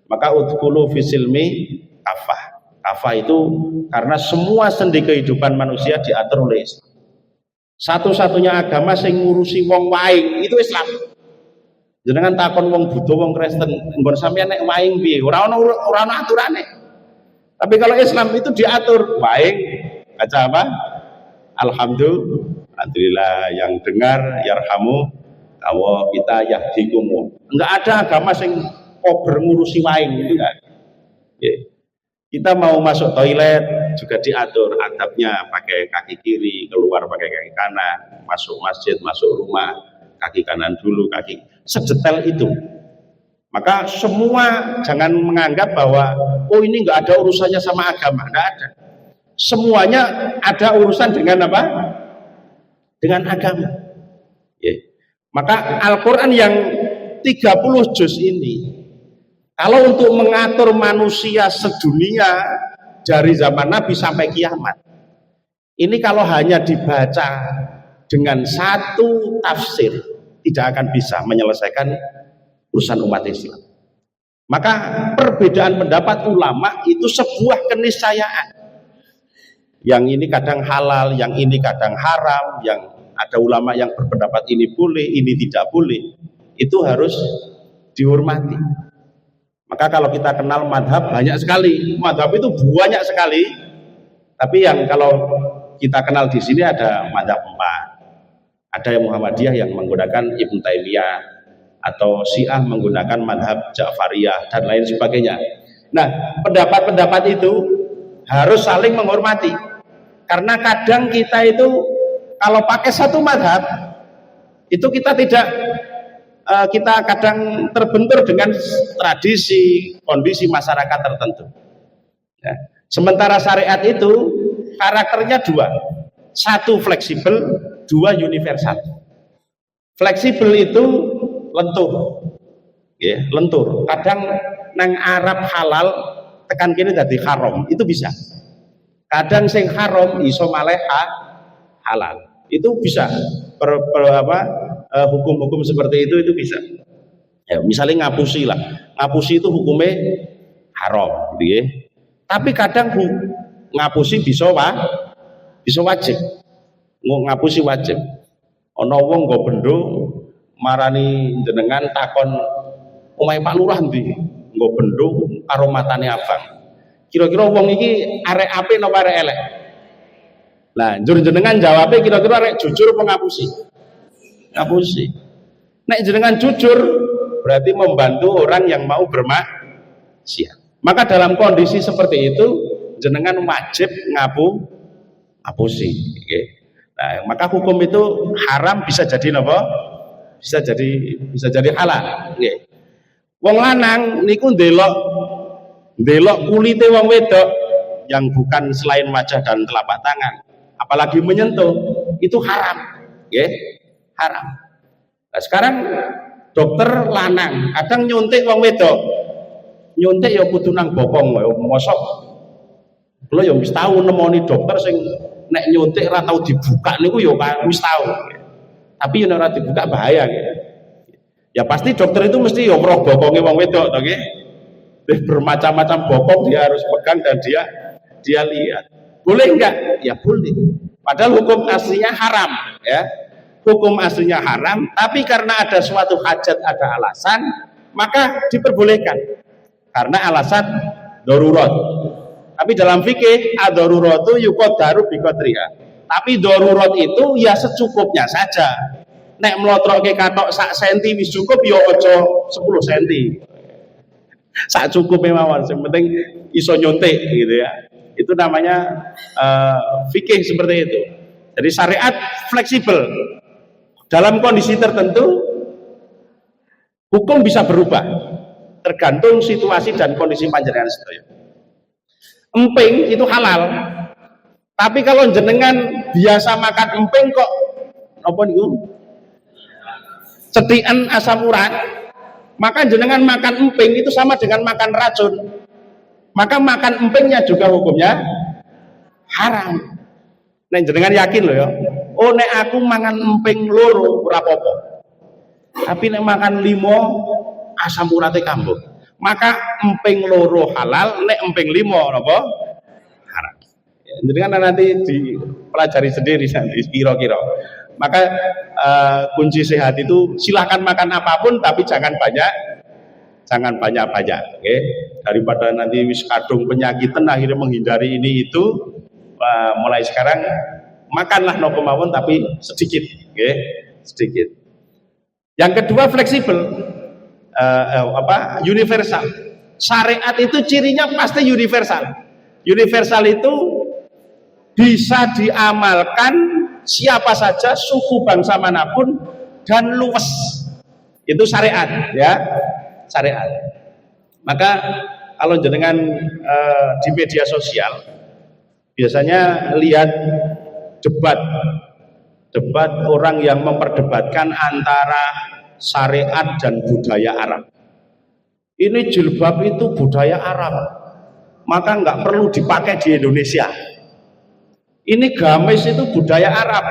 Maka udkhulu fisilmi kafah. Kafah itu karena semua sendi kehidupan manusia diatur oleh Islam. Satu-satunya agama sing ngurusi wong waing itu Islam. Jenengan takon wong Buddha, wong Kristen, nggon sampeyan nek waing piye? Ora ana aturane. Tapi kalau Islam itu diatur, waing baca apa? Alhamdulillah, yang dengar yarhamu Allah, kita yahdikum. Enggak ada agama sing ngurusi waing itu enggak. Kita mau masuk toilet juga diatur adabnya, pakai kaki kiri, keluar pakai kaki kanan, masuk masjid, masuk rumah, kaki kanan dulu, kaki sedetail itu. Maka semua jangan menganggap bahwa ini nggak ada urusannya sama agama, nggak ada. Semuanya ada urusan dengan apa? Dengan agama. Maka Al-Quran yang 30 juz ini, kalau untuk mengatur manusia sedunia dari zaman Nabi sampai kiamat, ini kalau hanya dibaca dengan satu tafsir tidak akan bisa menyelesaikan urusan umat Islam. Maka perbedaan pendapat ulama itu sebuah keniscayaan. Yang ini kadang halal, yang ini kadang haram, yang ada ulama yang berpendapat ini boleh, ini tidak boleh. Itu harus dihormati. Maka kalau kita kenal madhab banyak sekali, madhab itu banyak sekali. Tapi yang kalau kita kenal di sini ada madhab 4. Ada yang Muhammadiyah yang menggunakan Ibnu Taimiyah, atau Syiah menggunakan madhab Ja'fariyah dan lain sebagainya. Nah, pendapat-pendapat itu harus saling menghormati. Karena kadang kita itu kalau pakai satu madhab itu kita kadang terbentur dengan tradisi, kondisi masyarakat tertentu. Ya. Sementara syariat itu karakternya 2, 1 fleksibel, 2 universal. Fleksibel itu lentur. Ya, lentur. Kadang nang Arab halal tekan kini dadi haram, itu bisa. Kadang sing haram iso malih halal. Itu bisa. Hukum-hukum seperti itu bisa. Ya, misalnya ngapusi lah. Ngapusi itu hukumnya haram, gitu ya. Tapi kadang ngapusi bisa wajib. Ngapusi wajib. Ana wong nggo bendho marani jenengan takon omahe Pak Lurah ndi? Nggo bendho karo matane abang. Kira-kira wong iki arek apik napa arek elek? Lah, njur jenengan jawabe kira-kira arek jujur apa ngapusi? Ngapusi. Nek jenengan jujur berarti membantu orang yang mau bermaksiat. Maka dalam kondisi seperti itu jenengan wajib ngapusi. Okay. Nah, maka hukum itu haram bisa jadi apa? Bisa jadi halal. Okay. Wong lanang niku ndelok kulite wong wedok yang bukan selain wajah dan telapak tangan, apalagi menyentuh, itu haram. Okay. Haram. Nah, sekarang dokter lanang kadang nyuntik wong wedok, nyuntik ya kudu nang bokong wae, mosok kula ya wis tau nemoni dokter sing nek nyuntik ora tau dibuka niku ya wis tau. Tapi yen ora dibuka bahaya gitu. Ya pasti dokter itu mesti ya roh bokonge wong wedok to nggih. Bermacam-macam bokong dia harus pegang dan dia lihat. Boleh enggak? Ya boleh. Padahal hukum aslinya haram, ya. Hukum aslinya haram, tapi karena ada suatu hajat, ada alasan, maka diperbolehkan. Karena alasan darurat. Tapi dalam fikih ad-daruratu yuqaddaru biqadriha. Tapi darurat itu ya secukupnya saja. Nek mlotroke katok sak senti wis cukup ya aja 10 senti. Sak cukupe mawon, sing penting iso nyuntik gitu ya. Itu namanya fikih seperti itu. Jadi syariat fleksibel. Dalam kondisi tertentu hukum bisa berubah tergantung situasi dan kondisi panjenengan sedaya. Emping itu halal, tapi kalau jenengan biasa makan emping kok apa niku cedikan asam urat, maka jenengan makan emping itu sama dengan makan racun, maka makan empingnya juga hukumnya haram. Nah jenengan yakin loh ya, oh nek aku mangan emping loro ora apa-apa, tapi nek makan 5 asam uratnya kambuh, maka emping loro halal, nek emping 5 apa haram. Ya, jenengan nanti dipelajari sendiri nanti kira-kira. Maka kunci sehat itu silahkan makan apapun tapi jangan banyak, okay? Daripada nanti wis kadung penyakitan akhirnya menghindari ini itu, mulai sekarang makanlah no kemauan tapi sedikit, okay? Sedikit. Yang kedua fleksibel, universal. Syariat itu cirinya pasti universal. Universal itu bisa diamalkan siapa saja, suku bangsa manapun, dan luas. Itu syariat, ya, syariat. Maka kalau jenengan di media sosial biasanya lihat debat orang yang memperdebatkan antara syariat dan budaya Arab. Ini jilbab itu budaya Arab, maka nggak perlu dipakai di Indonesia. Ini gamis itu budaya Arab,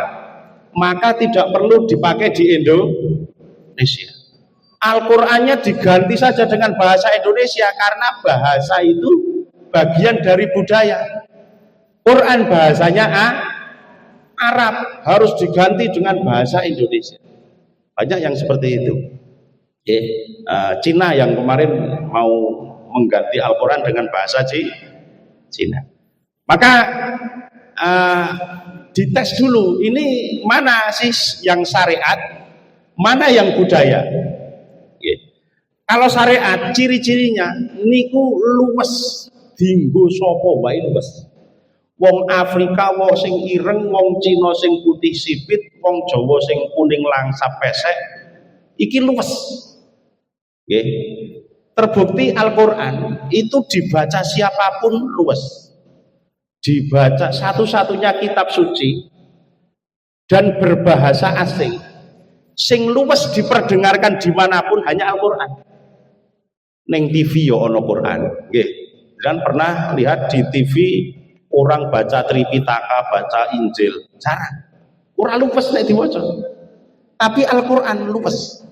maka tidak perlu dipakai di Indonesia. Al-Qur'annya diganti saja dengan bahasa Indonesia karena bahasa itu bagian dari budaya. Quran bahasanya Arab, harus diganti dengan bahasa Indonesia. Banyak yang seperti itu. Cina yang kemarin mau mengganti Al-Quran dengan bahasa Cina. Maka dites dulu, ini mana sih yang syariat, mana yang budaya. Kalau syariat ciri-cirinya niku luwes, dinggo sapa wae luwes. Wong Afrika wong sing ireng, wong Cina sing putih sipit, wong Jawa sing kuning langsap pesek, iki luwes. Nggih. Terbukti Al-Qur'an itu dibaca siapapun luwes. Dibaca satu-satunya kitab suci dan berbahasa asing. sing luwes diperdengarkan dimanapun hanya Al-Quran. Neng TV yo ono Quran, nggih. Dan pernah lihat di TV orang baca Tripitaka, baca Injil, jarang. Ora luwes nek diwaca. Tapi Al-Quran luwes.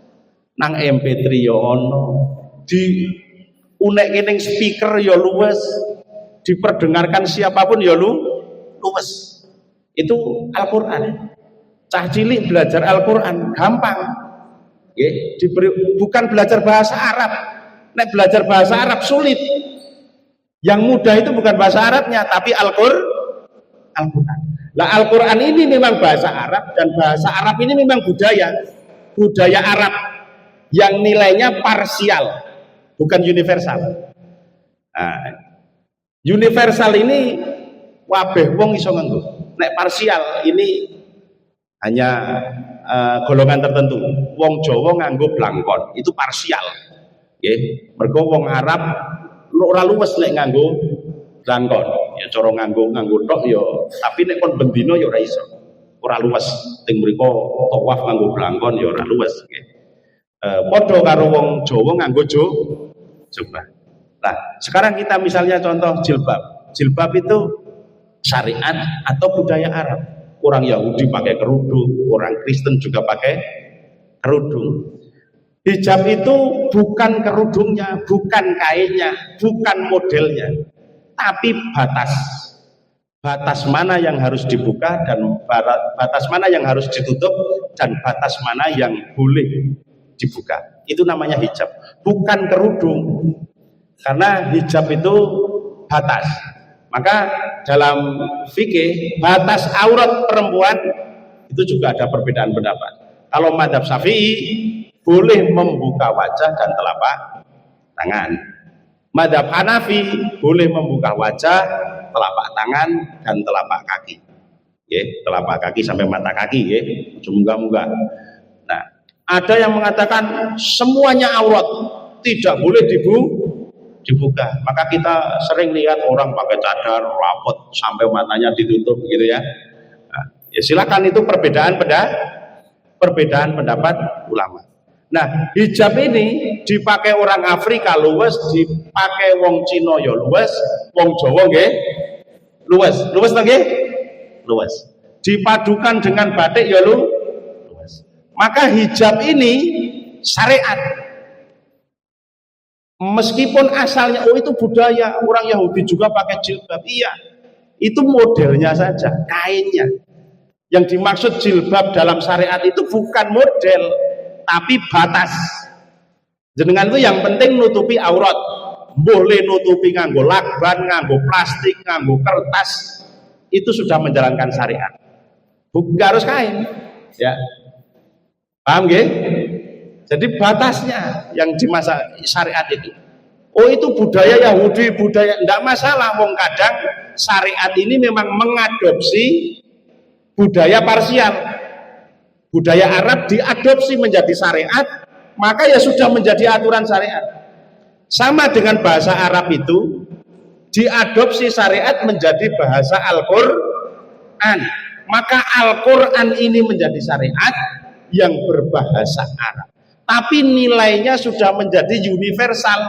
Nang MP3 yo ono, di unekke ning speaker yo luwes, diperdengarkan siapapun yo luwes. Itu Al-Quran. Cah cilik belajar Al-Quran gampang. Nggih, bukan belajar bahasa Arab. Nek belajar bahasa Arab sulit. Yang mudah itu bukan bahasa Arabnya, tapi Al-Quran. Lah Al-Quran ini memang bahasa Arab, dan bahasa Arab ini memang budaya Arab yang nilainya parsial, bukan universal. Nah, universal ini wabeh wong iso nganggo. Nek parsial ini hanya golongan tertentu. Wong Jawa nganggo blangkon, itu parsial. Nggih, mergo wong Arab ora luwes nek nganggo blangkon. Ya cara nganggo tok ya, tapi nek kon bendina ya ora iso. Ora luwes. Teng mriku tawaf nganggo blangkon ya ora luwes nggih. Padha karo wong Jawa nganggo jubah. Nah, sekarang kita misalnya contoh jilbab. Jilbab itu syariat atau budaya Arab. Orang Yahudi pakai kerudung, orang Kristen juga pakai kerudung. Hijab itu bukan kerudungnya, bukan kainnya, bukan modelnya, tapi batas mana yang harus dibuka dan batas mana yang harus ditutup dan batas mana yang boleh dibuka. Itu namanya hijab, bukan kerudung. Karena hijab itu batas. Maka dalam fikih batas aurat perempuan itu juga ada perbedaan pendapat. Kalau mazhab Syafi'i boleh membuka wajah dan telapak tangan. Mazhab Hanafi boleh membuka wajah, telapak tangan dan telapak kaki. Telapak kaki sampai mata kaki, munggah-munggah. Nah, ada yang mengatakan semuanya aurat, tidak boleh dibuka. Maka kita sering lihat orang pakai cadar rapot sampai matanya ditutup gitu ya. Nah, ya silakan, itu perbedaan pendapat ulama. Nah, hijab ini dipakai orang Afrika luwes, dipakai wong Cina ya luwes, wong Jawa nggih luwes. Luwes to nggih? Luwes. Dipadukan dengan batik ya luwes. Maka hijab ini syariat. Meskipun asalnya itu budaya orang Yahudi juga pakai jilbab, iya. Itu modelnya saja, kainnya. Yang dimaksud jilbab dalam syariat itu bukan model, tapi batas. Jenengan itu yang penting nutupi aurat. Boleh nutupi nganggo lakban, nganggo plastik, nganggo kertas, itu sudah menjalankan syariat. Bukan harus kain, ya. Paham nggih? Jadi batasnya yang di masa syariat itu. Oh, itu budaya Yahudi, budaya enggak masalah. Wong kadang syariat ini memang mengadopsi budaya parsial. Budaya Arab diadopsi menjadi syariat, maka ya sudah menjadi aturan syariat. Sama dengan bahasa Arab itu diadopsi syariat menjadi bahasa Al-Quran. Maka Al-Quran ini menjadi syariat yang berbahasa Arab. Tapi nilainya sudah menjadi universal,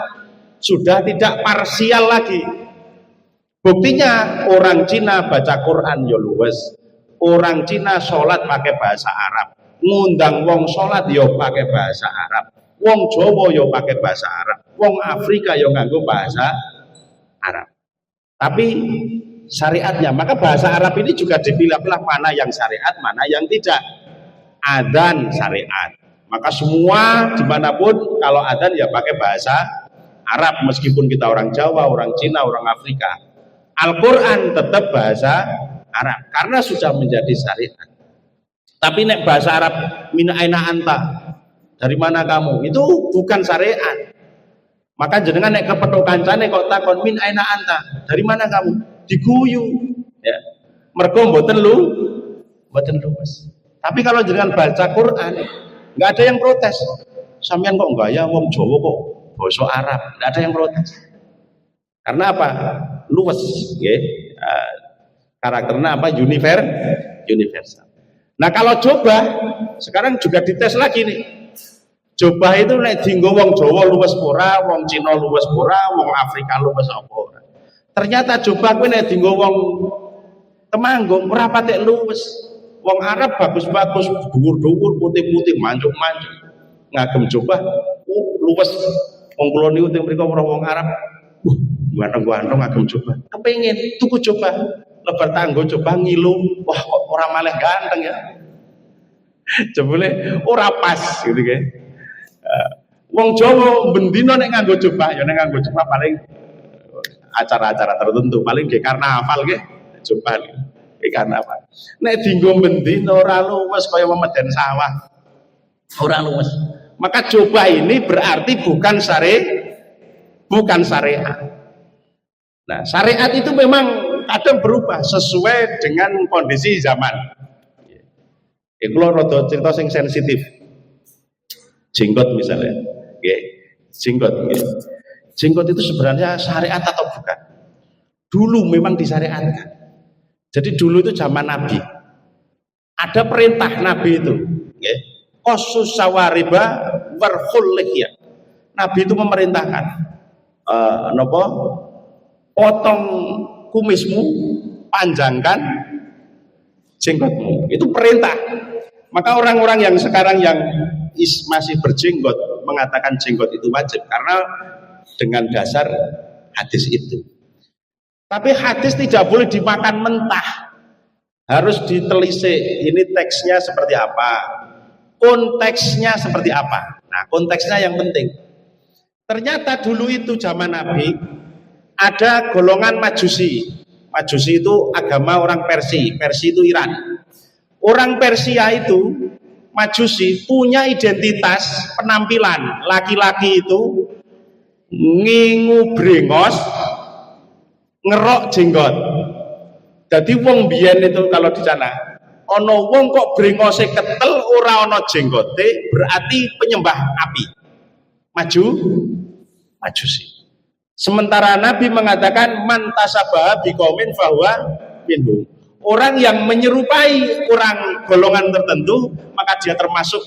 sudah tidak parsial lagi. Buktinya orang Cina baca Quran ya luwes, orang Cina sholat pakai bahasa Arab, ngundang wong sholat ya pakai bahasa Arab, wong Jawa ya pakai bahasa Arab, wong Afrika ya nganggo bahasa Arab. Tapi syariatnya, maka bahasa Arab ini juga dipilah-pilah mana yang syariat, mana yang tidak. Adzan syariat. Maka semua dimanapun kalau adzan ya pakai bahasa Arab, meskipun kita orang Jawa, orang Cina, orang Afrika. Al-Quran tetap bahasa Arab karena sudah menjadi syariat. Tapi nek bahasa Arab min aina anta, dari mana kamu, itu bukan syariat. Maka jenengan nek kepethuk kancane kok takon min aina anta, dari mana kamu, diguyu ya. Mergo mboten luwes. Tapi kalau jenengan baca Quran, nggak ada yang protes. Sampeyan kok gaya wong Jawa kok basa Arab, nggak ada yang protes. Karena apa? Luwes, ya. Karakternya apa? Universal. Nah kalau jubah sekarang juga dites lagi nih. Jubah itu nek dienggo wong Jawa luwes ora, wong Cina luwes ora, wong Afrika luwes apa ora. Ternyata jubah kuwi nek dienggo wong Temanggung ora patek luwes. Wong Arab bagus-bagus, dhuwur-dhuwur, putih-putih, mancung-mancung. Ngagem jubah luwes. Wong kula niku teng mriku weruh wong Arab. Ganteng-ganteng ngagem jubah. Kepengin tuku jubah. Lebar tanggo jubah ngilu. Wah kok ora malah ganteng ya. Jebule ora pas gitu kan. Wong Jawa bendino nek nganggo jubah ya nek nganggo jubah paling acara-acara tertentu, paling nggih karnaval nggih jubah nggih karnaval. Nek dienggo bendino ora luwes kaya memeden sawah. Ora luwes. Maka jubah ini berarti bukan syariat. Nah, syariat itu memang kadang berubah sesuai dengan kondisi zaman. Kalau rada cerita sing sensitif. Jenggot misalnya, jenggot. Jenggot itu sebenarnya syariat atau bukan? Dulu memang disyariatkan. Jadi dulu itu zaman Nabi. Ada perintah Nabi itu, Qasus sawariba warkhul lihya. Nabi itu memerintahkan, potong kumismu, panjangkan jenggotmu. Itu perintah. Maka orang-orang yang sekarang yang masih berjenggot mengatakan jenggot itu wajib karena dengan dasar hadis itu. Tapi hadis tidak boleh dimakan mentah, harus ditelisik. Ini teksnya seperti apa, konteksnya seperti apa. Nah, konteksnya yang penting. Ternyata dulu itu zaman Nabi ada golongan Majusi. Majusi itu agama orang Persia. Persia itu Iran. Orang Persia itu Majusi punya identitas penampilan. Laki-laki itu ngingu brengos, ngerok jenggot. Jadi wong biyen itu kalau di sana ono wong kok brengose ketel ora ono jenggote berarti penyembah api. Majusi. Sementara Nabi mengatakan man tasabaha biqaumin fahuwa minhum. Orang yang menyerupai orang golongan tertentu maka dia termasuk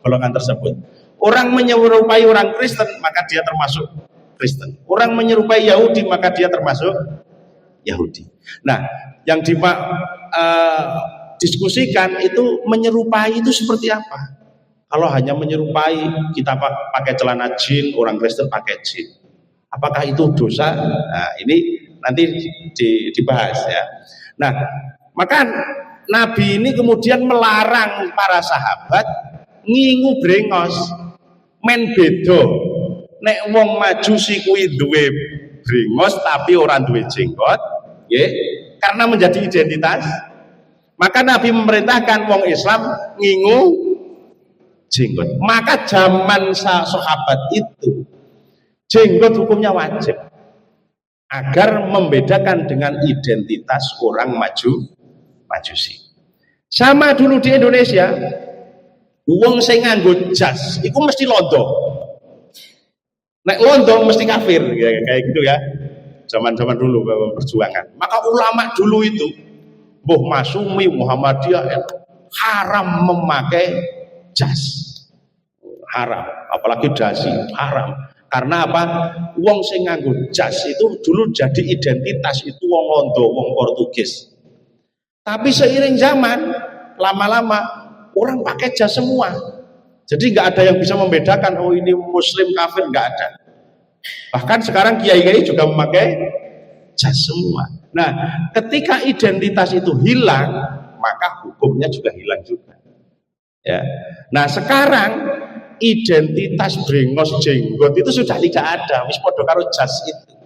golongan tersebut. Orang menyerupai orang Kristen maka dia termasuk Kristen. Orang menyerupai Yahudi maka dia termasuk Yahudi. Nah, yang diskusikan itu menyerupai itu seperti apa? Kalau hanya menyerupai, kita pakai celana jin, orang Kristen pakai jin. Apakah itu dosa? Nah, ini nanti dibahas ya. Nah, maka Nabi ini kemudian melarang para sahabat ngingu brengos, men bedo. Nek wong Majusi kuwi duwe brengos tapi orang duwe jenggot, karena menjadi identitas. Maka Nabi memerintahkan wong Islam ngingu jenggot. Maka zaman sahabat itu jenggot hukumnya wajib agar membedakan dengan identitas orang Majusi. Sama dulu di Indonesia, wong sing nganggo jas iku mesti londo. Nek londo mesti kafir kayak gitu ya. Zaman-zaman dulu perjuangan. Maka ulama dulu itu Mbah Masumi, Muhammadiyah haram memakai jas. Haram, apalagi dasi, haram. Karena apa? Wong sing nganggo jas itu dulu jadi identitas itu wong londo, wong Portugis. Tapi seiring zaman, lama-lama orang pakai jas semua. Jadi nggak ada yang bisa membedakan, oh ini Muslim kafir, nggak ada. Bahkan sekarang kiai-kiai juga memakai jas semua. Nah, ketika identitas itu hilang, maka hukumnya juga hilang juga. Ya. Nah, sekarang identitas brengos jenggot itu sudah tidak ada, wis padha karo jas itu.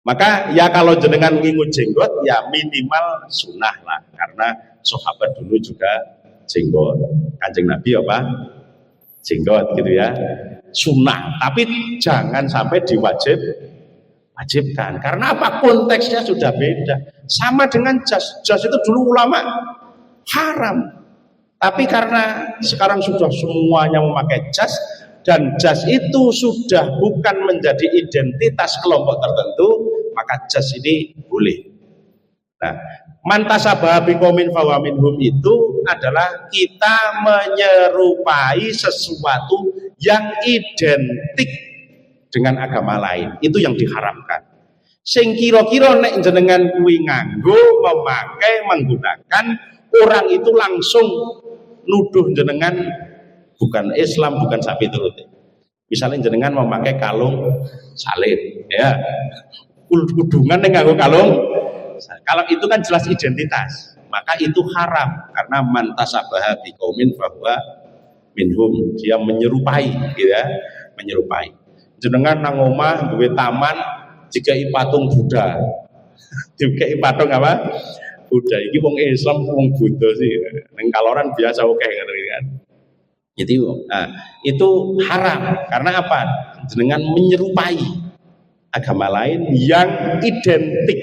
Maka ya kalau jenengan ngingu jenggot ya minimal sunnah lah, karena sahabat dulu juga jenggot. Kanjeng Nabi apa? Jenggot gitu ya. Sunnah, tapi jangan sampai diwajibkan. Karena apa? Konteksnya sudah beda. Sama dengan jas. Jas itu dulu ulama haram. Tapi karena sekarang sudah semuanya memakai jas, dan jas itu sudah bukan menjadi identitas kelompok tertentu, maka jas ini boleh. Nah, mantasabah biqaumin fahuwa minhum itu adalah kita menyerupai sesuatu yang identik dengan agama lain. Itu yang diharamkan. Sing kira-kira nek jenengan kuwi nganggo memakai menggunakan, orang itu langsung nuduh jenengan bukan Islam, bukan sapi turut. Misalnya jenengan memakai kalung salib, ya, kudungan yang nganggo kalung. Kalau itu kan jelas identitas, maka itu haram karena mantasabaha biqaumin fahuwa minhum, dia menyerupai, gitu ya, menyerupai. Jenengan nang omah duwe taman dikai patung Buddha, dikai patung apa? Buddha. Iki wong Islam wong Buddha sih, nang kaloran biasa oke kan. Jadi, nah, itu haram karena apa? Jenengan menyerupai agama lain yang identik.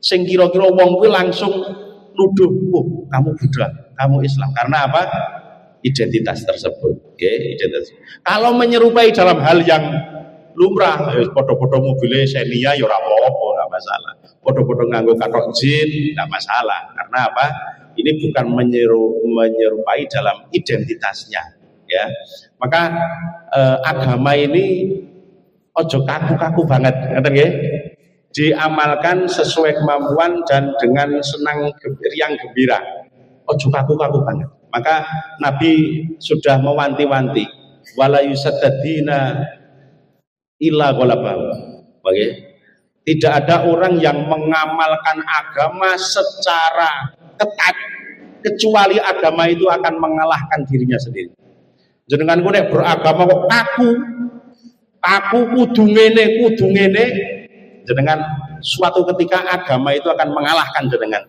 Sing kira-kira wong kuwi langsung nuduh, "Oh, kamu Buddha, kamu Islam." Karena apa? Identitas tersebut. Oke, identitas. Kalau menyerupai dalam hal yang lumrah, podo-podo mobilnya Xenia ya ora apa-apa, enggak masalah. Podo-podo nganggo kathok jin, enggak masalah. Karena apa? Ini bukan menyerupai dalam identitasnya, ya. Maka agama ini ojo kaku-kaku banget, ngerti nggih? Diamalkan sesuai kemampuan dan dengan senang riang gembira. Ojo kaku-kaku banget. Maka Nabi sudah mewanti-wanti, wala yusaddadina illa ghalabah. Oke. Tidak ada orang yang mengamalkan agama secara ketat kecuali agama itu akan mengalahkan dirinya sendiri. Jenengan ku nek beragama kok kaku kudu ngene, jenengan suatu ketika agama itu akan mengalahkan jenengan.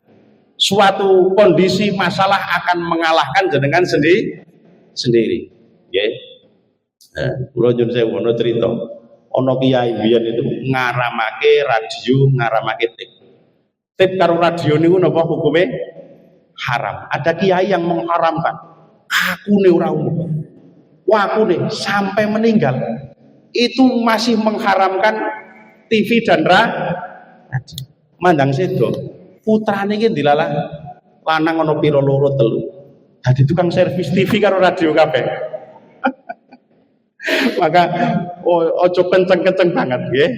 Suatu kondisi masalah akan mengalahkan jenengan sendiri. Nggih. Nah, kula nyuwun sewu ana crita. Ana kiai biyen itu ngaramake radio, ngaramake tip. Tip karo radio niku napa hukume? Haram. Ada kiai yang mengharamkan. Aku nih ora umum. Wah, aku nih sampai meninggal itu masih mengharamkan TV dan radio. Mandang sedo, putrane iki dilalah lanang ana pira loro telu. Dadi tukang servis TV karo radio kabeh. Maka ojo kenceng-kenceng banget nggih.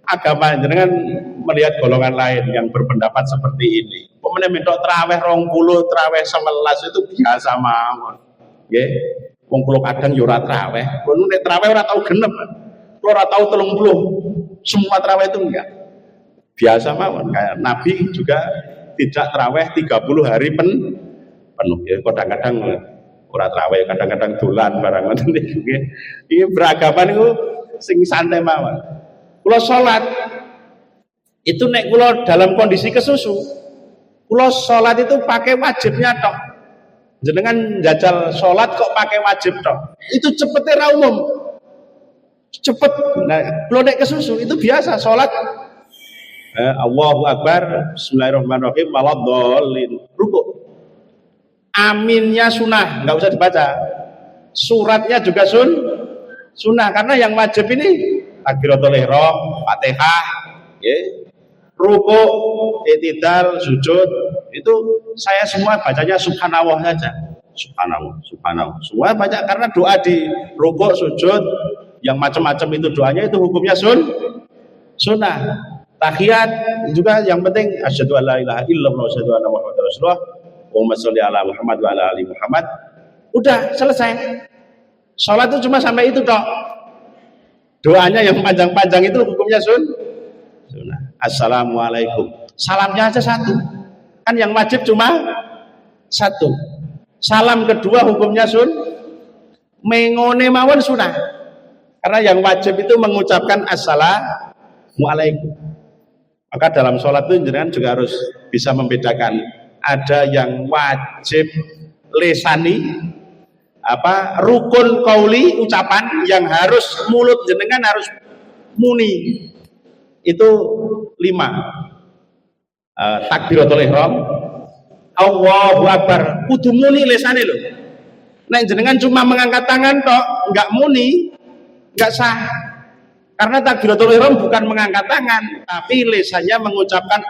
Agama jenengan melihat golongan lain yang berpendapat seperti ini. Pemene mentok traweh 20, traweh 11 itu biasa mawon. Nggih. Wong kula kadang yo ora traweh. Kulo nek traweh ora tau genep. Kulo ora tau 30. Semua traweh itu enggak. Biasa mawon. Kayak Nabi juga tidak traweh 30 hari penuh. Ya kadang-kadang ora traweh, kadang-kadang dolan barang ngoten niku nggih. Iki beragama niku sing santai mawon. Kula salat itu nek kula dalam kondisi kesusu, kula salat itu pakai wajibnya tok. Jenengan jajal salat kok pakai wajib tok. Itu cepete ra umum. Cepet. Nah, kula nek kesusu itu biasa salat Allahu Akbar, Bismillahirrahmanirrahim, waladhdallin. Rukuk. Aminnya sunnah, nggak usah dibaca. Suratnya juga sunnah karena yang wajib ini takbiratul ihram, Fatihah, ya. Rukuk, i'tidal, sujud, itu saya semua bacanya subhanallah saja. Subhanallah. Semua baca karena doa di rukuk, sujud, yang macam-macam itu doanya itu hukumnya sunnah. Tahiyat juga yang penting asyhadu alla ilaha illallah wa asyhadu anna muhammadar rasulullah. Allahumma sholli ala Muhammad wa ala ali Muhammad. Udah selesai. Salat itu cuma sampai itu tok. Doanya yang panjang-panjang itu hukumnya sunnah. Assalamualaikum. Salamnya aja satu. Kan yang wajib cuma satu. Salam kedua hukumnya mengone mawon sunnah. Karena yang wajib itu mengucapkan assalamualaikum. Maka dalam sholat itu jenengan juga harus bisa membedakan. Ada yang wajib lesani, rukun qauli ucapan yang harus mulut jenengan harus muni. Itu 5. Takbiratul ihram, Allahu Akbar, kudu muni lesane lho. Nek jenengan cuma mengangkat tangan tok, enggak muni, enggak sah. Karena takbiratul ihram bukan mengangkat tangan, tapi lesannya mengucapkan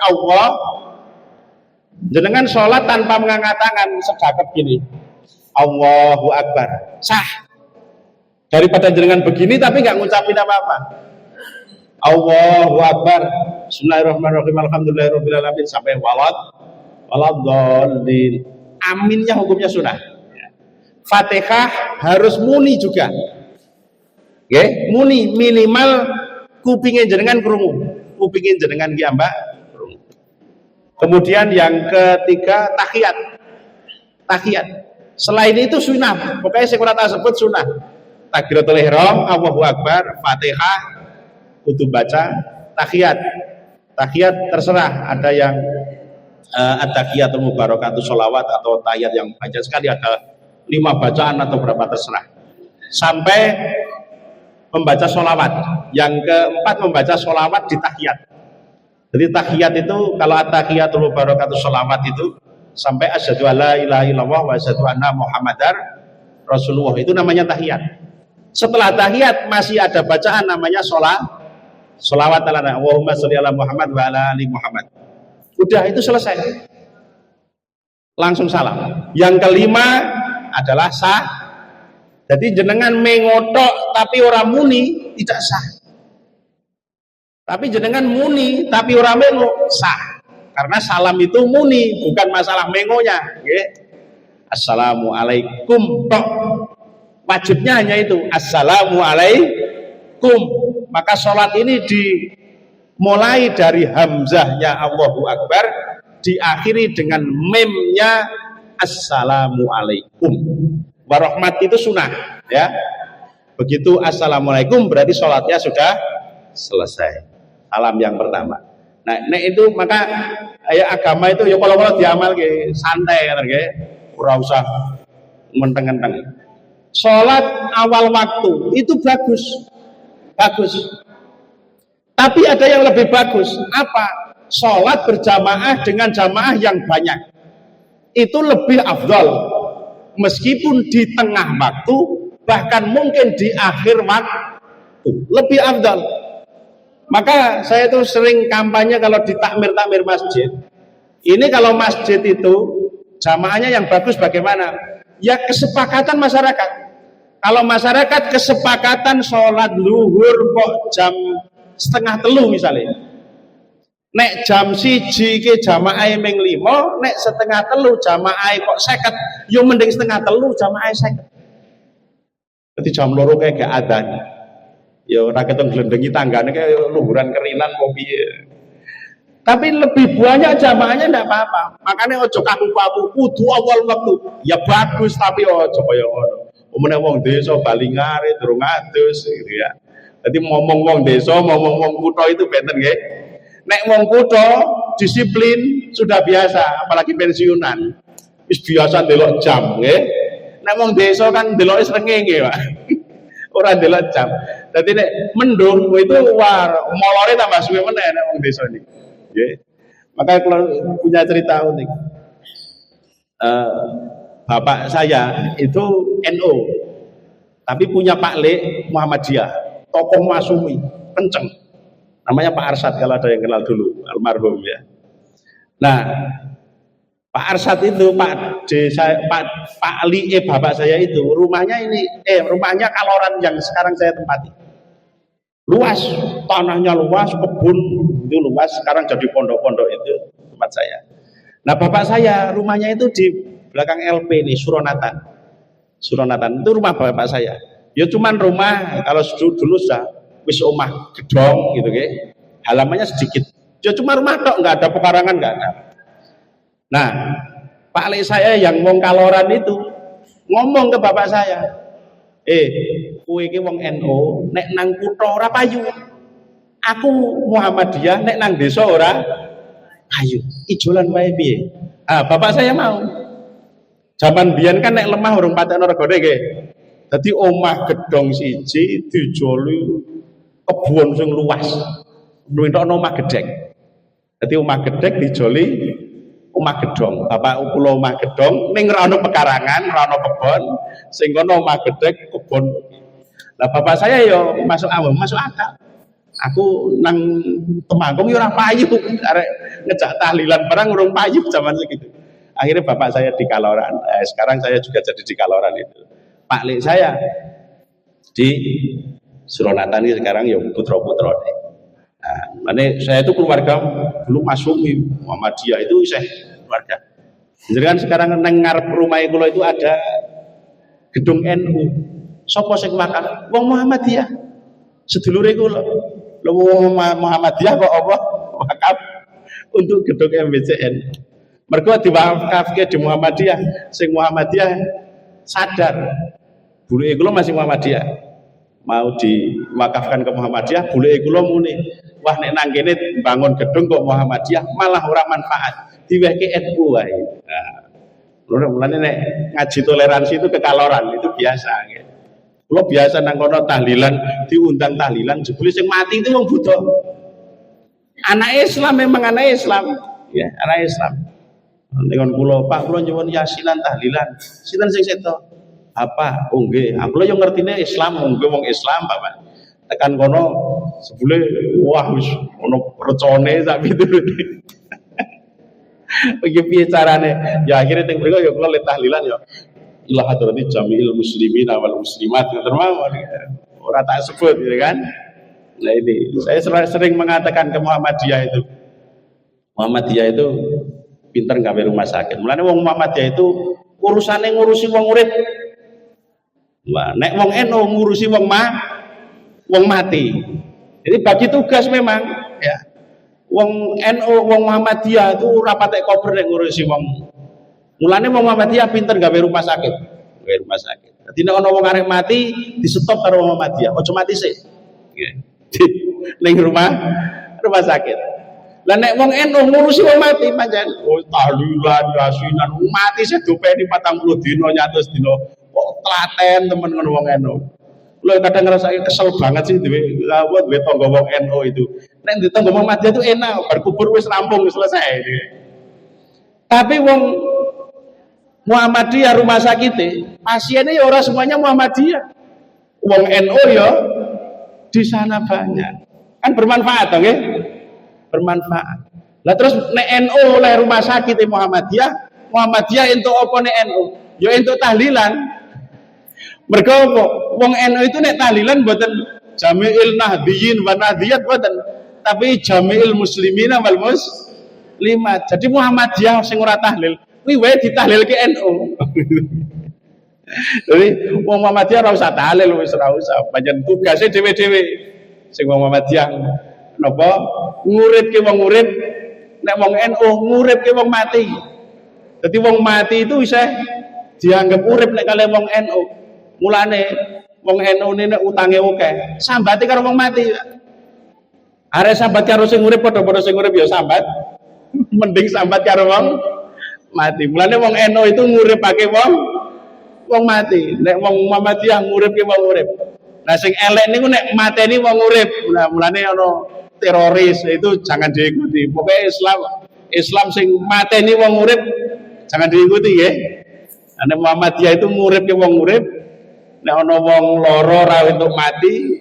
Jenengan sholat tanpa mengangkat tangan sedekap gini, Allahu Akbar, sah. Daripada jenengan begini tapi nggak ngucapin apa-apa, Allahu Akbar, Bismillahirrahmanirrahim, Alhamdulillahirabbil alamin sampai waladhdallin. Aminnya hukumnya sunnah. Fatihah harus muni juga. Nggih, muni minimal kupingin jenengan krungu. Kupingin jenengan ki Mbak. Kemudian yang ketiga tahiyat. Tahiyat. Selain itu sunnah. Pokoknya sing ora tak sebut sunnah. Takbiratul ihram, Allahu Akbar, Fatihah kudu baca, tahiyat. Tahiyat terserah, ada yang at-tahiyatul mubarakatuh sholawat atau tahiyat yang panjang sekali, ada 5 bacaan atau berapa terserah. Sampai membaca sholawat. Yang keempat membaca sholawat di tahiyat. Jadi tahiyat itu kalau at-tahiyatul mubarakatuh sholawat itu sampai asyhadu alla ilaha illallah wa asyhadu anna muhammadar rasulullah, itu namanya tahiyat. Setelah tahiyat masih ada bacaan namanya sholawat ala Allahumma sholli ala Muhammad wa ala ali Muhammad. Udah itu selesai. Langsung salam. Yang kelima adalah sah. Jadi jenengan mengotok tapi orang muni tidak sah. Tapi jenengan muni tapi orang mengo sah. Karena salam itu muni, bukan masalah mengonya. Okay? Assalamualaikum. Wajibnya hanya itu. Assalamualaikum. Maka sholat ini dimulai dari hamzahnya Allahu Akbar, diakhiri dengan memnya Assalamualaikum. Warahmat itu sunnah, ya. Begitu Assalamualaikum berarti sholatnya sudah selesai. Salam yang pertama. Nah, itu maka ya agama itu ya kalau diamal ke santai kan, ora usah menteng-menteng. Sholat awal waktu itu bagus. Tapi ada yang lebih bagus. Apa? Sholat berjamaah dengan jamaah yang banyak. Itu lebih afdal. Meskipun di tengah waktu, bahkan mungkin di akhir waktu, lebih afdal. Maka saya itu sering kampanye kalau di takmir masjid. Ini kalau masjid itu jamaahnya yang bagus bagaimana? Ya kesepakatan masyarakat. Kalau masyarakat kesepakatan sholat luhur kok jam 2:30 misalnya. Nek jam 1 ke jamaah ming 5, nek 2:30 jamaah kok 50, yo mending 2:30 jamaah 50. Jadi jam 2 kayak gak adzan. Ya ora ketong glendengi tanggane kayak luhuran kerinan mau piye. Tapi lebih banyak jamaahnya ndak apa-apa. Makanya ojo kaku-kaku kudu awal waktu. Ya bagus tapi ojo kaya ngono. Umune wong desa bali ngare durung adus gitu ya. Jadi ngomong wong desa, ngomong wong kutha itu benten nggih. Nek wong kutha disiplin sudah biasa, apalagi pensiunan. Wis biasa ndelok jam nggih. Nek wong desa kan ndeloke srengenge, Pak. Ora ndelok jam. Dadi nek mendung itu war molore tambah suwe meneh nek wong desa iki. Nggih. Maka kalau punya cerita unik. Bapak saya itu NU. Tapi punya Pak Le Muhammadiyah, tokoh Masumi, kenceng. Namanya Pak Arsyad kalau ada yang kenal dulu, almarhum ya. Nah, Pak Arsyad itu Pak Ali bapak saya itu rumahnya rumahnya Kaloran yang sekarang saya tempati. Luas, tanahnya luas, kebun itu luas, sekarang jadi pondok-pondok itu tempat saya. Nah, bapak saya rumahnya itu di belakang LP nih, Suronatan itu rumah bapak saya. Ya cuman rumah kalau dulu sudah wis omah gedong gitu ke. Halamannya sedikit. Ya cuma rumah tok, nggak ada pekarangan, nggak ada. Nah, Pak Le saya yang wong Kaloran itu ngomong ke bapak saya, kowe iki wong NU, nek nang kutha ora payu. Aku Muhammadiyah, nek nang desa ora payu. Ijolan wae piye? Ah, bapak saya mau. Zaman biyen kan nek lemah urung patekno regane nggih. Dadi omah gedong siji dijoli kebun sing luas. Nuwentokno omah gedhek. Dadi omah gedhek dijoli omah gedong. Bapak kula omah gedong ning ora ono pekarangan, ora ono kebon, sing kono omah gedhek kebon. Lah bapak saya yo masuk akal. Aku nang Temanggung ya ora payu, arek ngejak tahlilan barang urung payu zaman segitu. Akhirnya bapak saya di Kaloran, sekarang saya juga jadi di Kaloran itu. Pak Lek saya di Suronatan ini sekarang ya putra-putra. Nah, mana saya itu keluarga dulu masuk Muhammadiyah itu saya keluarga. Jadi kan sekarang nang ngarep rumah kula itu ada gedung NU. Sopo sing wakaf? Wong Muhammadiyah. Sedulure kula. Lho wong Muhammadiyah kok apa wakaf untuk gedung MBCN. Mergo diwakafke di Muhammadiyah, sing Muhammadiyah sadar buluke kula masih Muhammadiyah. Mau diwakafkan ke Muhammadiyah, buluke kula muni, wah nek nang kene bangun gedung kok Muhammadiyah malah ora manfaat. Diwehke NU wae. Nah, mulane nek ngaji toleransi itu kekaloran, itu biasa nggih. Kula biasa nang kono tahlilan, diundang tahlilan, jebule sing mati itu wong Buddha. Anak Islam memang anak Islam, ya, anak Islam. Dengan kula, Pak, kula nyuwun yasinan tahlilan. Sinten sing seto? Apa? Oh nggih, aku lho yo ngertine Islam, nggih wong Islam, Bapak. Tekan kono sebule wah wis ono recone sak piturute. Iki piye carane? Ya akhirnya teng mriku yo kula le tahlilan yo. Ila hadrati jami'il muslimin wal muslimat termawon ora tak sebut gitu kan. Nah ini saya sering mengatakan ke Muhammadiyah itu pinter gawe rumah sakit. Mulane wong Muhammadiyah itu urusane ngurusi wong urip. Lah nek wong NU ngurusi wong mati. Jadi bagi tugas memang ya. Wong NU wong Muhammadiyah itu rapat kober nek ngurusi wong. Mulane wong Muhammadiyah pinter gawe rumah sakit. Gawe rumah sakit. Dadi nek ana wong arek mati di-stop karo wong Muhammadiyah. Aja mati sik. Nggih. Ning rumah sakit. Lah nek wong NU ngurusi wong mati pancen tahlilan yasinan mati sik dopeni 40 dina 100 dina. Kok telaten temen ngono wong NU. Lho kadang ngerasa kesel banget sih duwe tangga wong NU itu. Nek di tangga Muhammadiyah itu enak, bar kubur wis rampung wis selesai. Tapi wong Muhammadiyah rumah sakit pasiennya ya orang semuanya Muhammadiyah. Wong NU ya di sana banyak. Kan bermanfaat dong ya? Bermanfaat. Lah terus nek NU oleh rumah sakit Muhammadiyah entuk apa nek NU? Ya entuk tahlilan. Mergo wong NU itu nek tahlilan mboten Jami'il Nahdiyyin wa Nahdiyat mboten, tapi Jami'il Muslimin wal Muslimat. Jadi Muhammadiyah sing ora tahlil kuwi wae ditahlilke NU. Jadi wong Muhammadiyah ora usah tahlil wis ora usah, pancen tugase dhewe-dhewe. Sing wong Muhammadiyah napa nguripke wong urip, nek wong NU nguripke wong mati. Jadi wong mati itu isih dianggap urip nek kale wong NU. Mulane wong NU ini nek utange akeh, sambate karo wong mati. Arek sambat karo sing urip padha-padha sing urip ya sambat. Mending sambat karo wong mati. Mulane wong NU itu nguripake wong mati. Nek wong Muhammadiyah nguripke wong urip. Nah sing elek niku nek mateni wong urip. Nah mulane ana teroris itu jangan diikuti. Pokoknya Islam sing mateni wong urip jangan diikuti nggih. Nek Muhammadiyah itu nguripke wong urip. Nek ana wong lara ra entuk mati,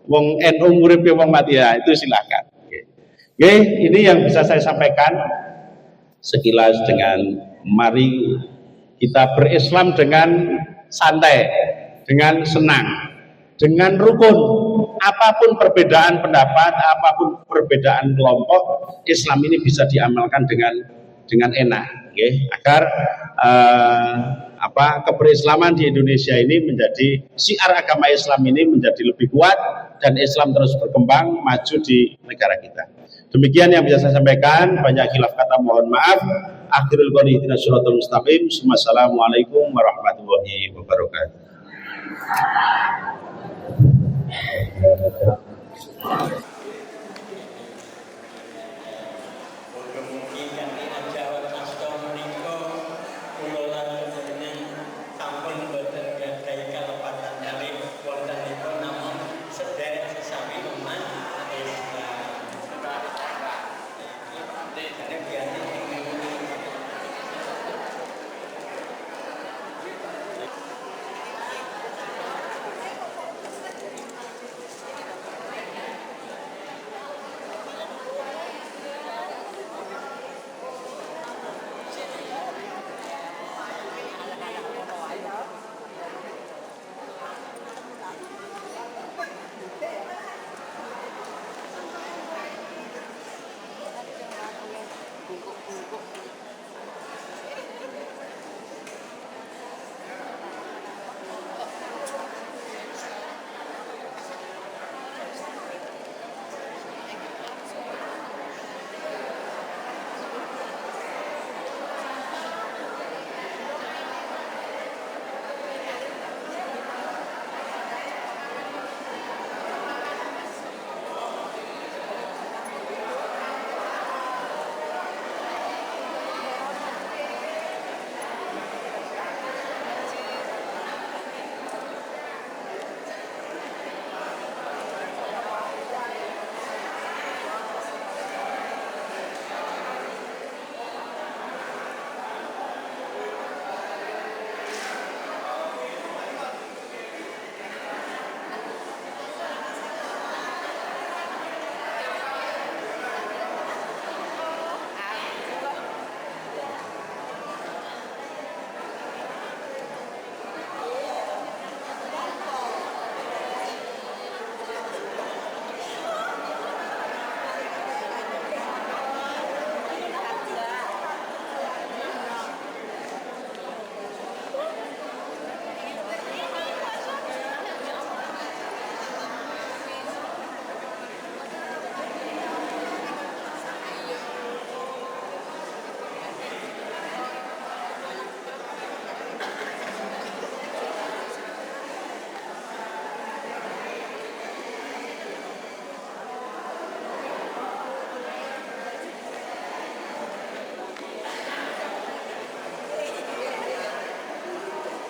wong NU nguripke wong mati ya itu silakan. Nggih, ini yang bisa saya sampaikan sekilas dengan mari kita berislam dengan santai, dengan senang, dengan rukun. Apapun perbedaan pendapat, apapun perbedaan kelompok, Islam ini bisa diamalkan dengan enak, okay? Agar keberislaman di Indonesia ini menjadi syiar agama Islam ini menjadi lebih kuat dan Islam terus berkembang maju di negara kita. Demikian yang bisa saya sampaikan. Banyak khilaf kata mohon maaf. Akhirul qouli ihdinas shiratal mustaqim. Wassalamualaikum warahmatullahi wabarakatuh.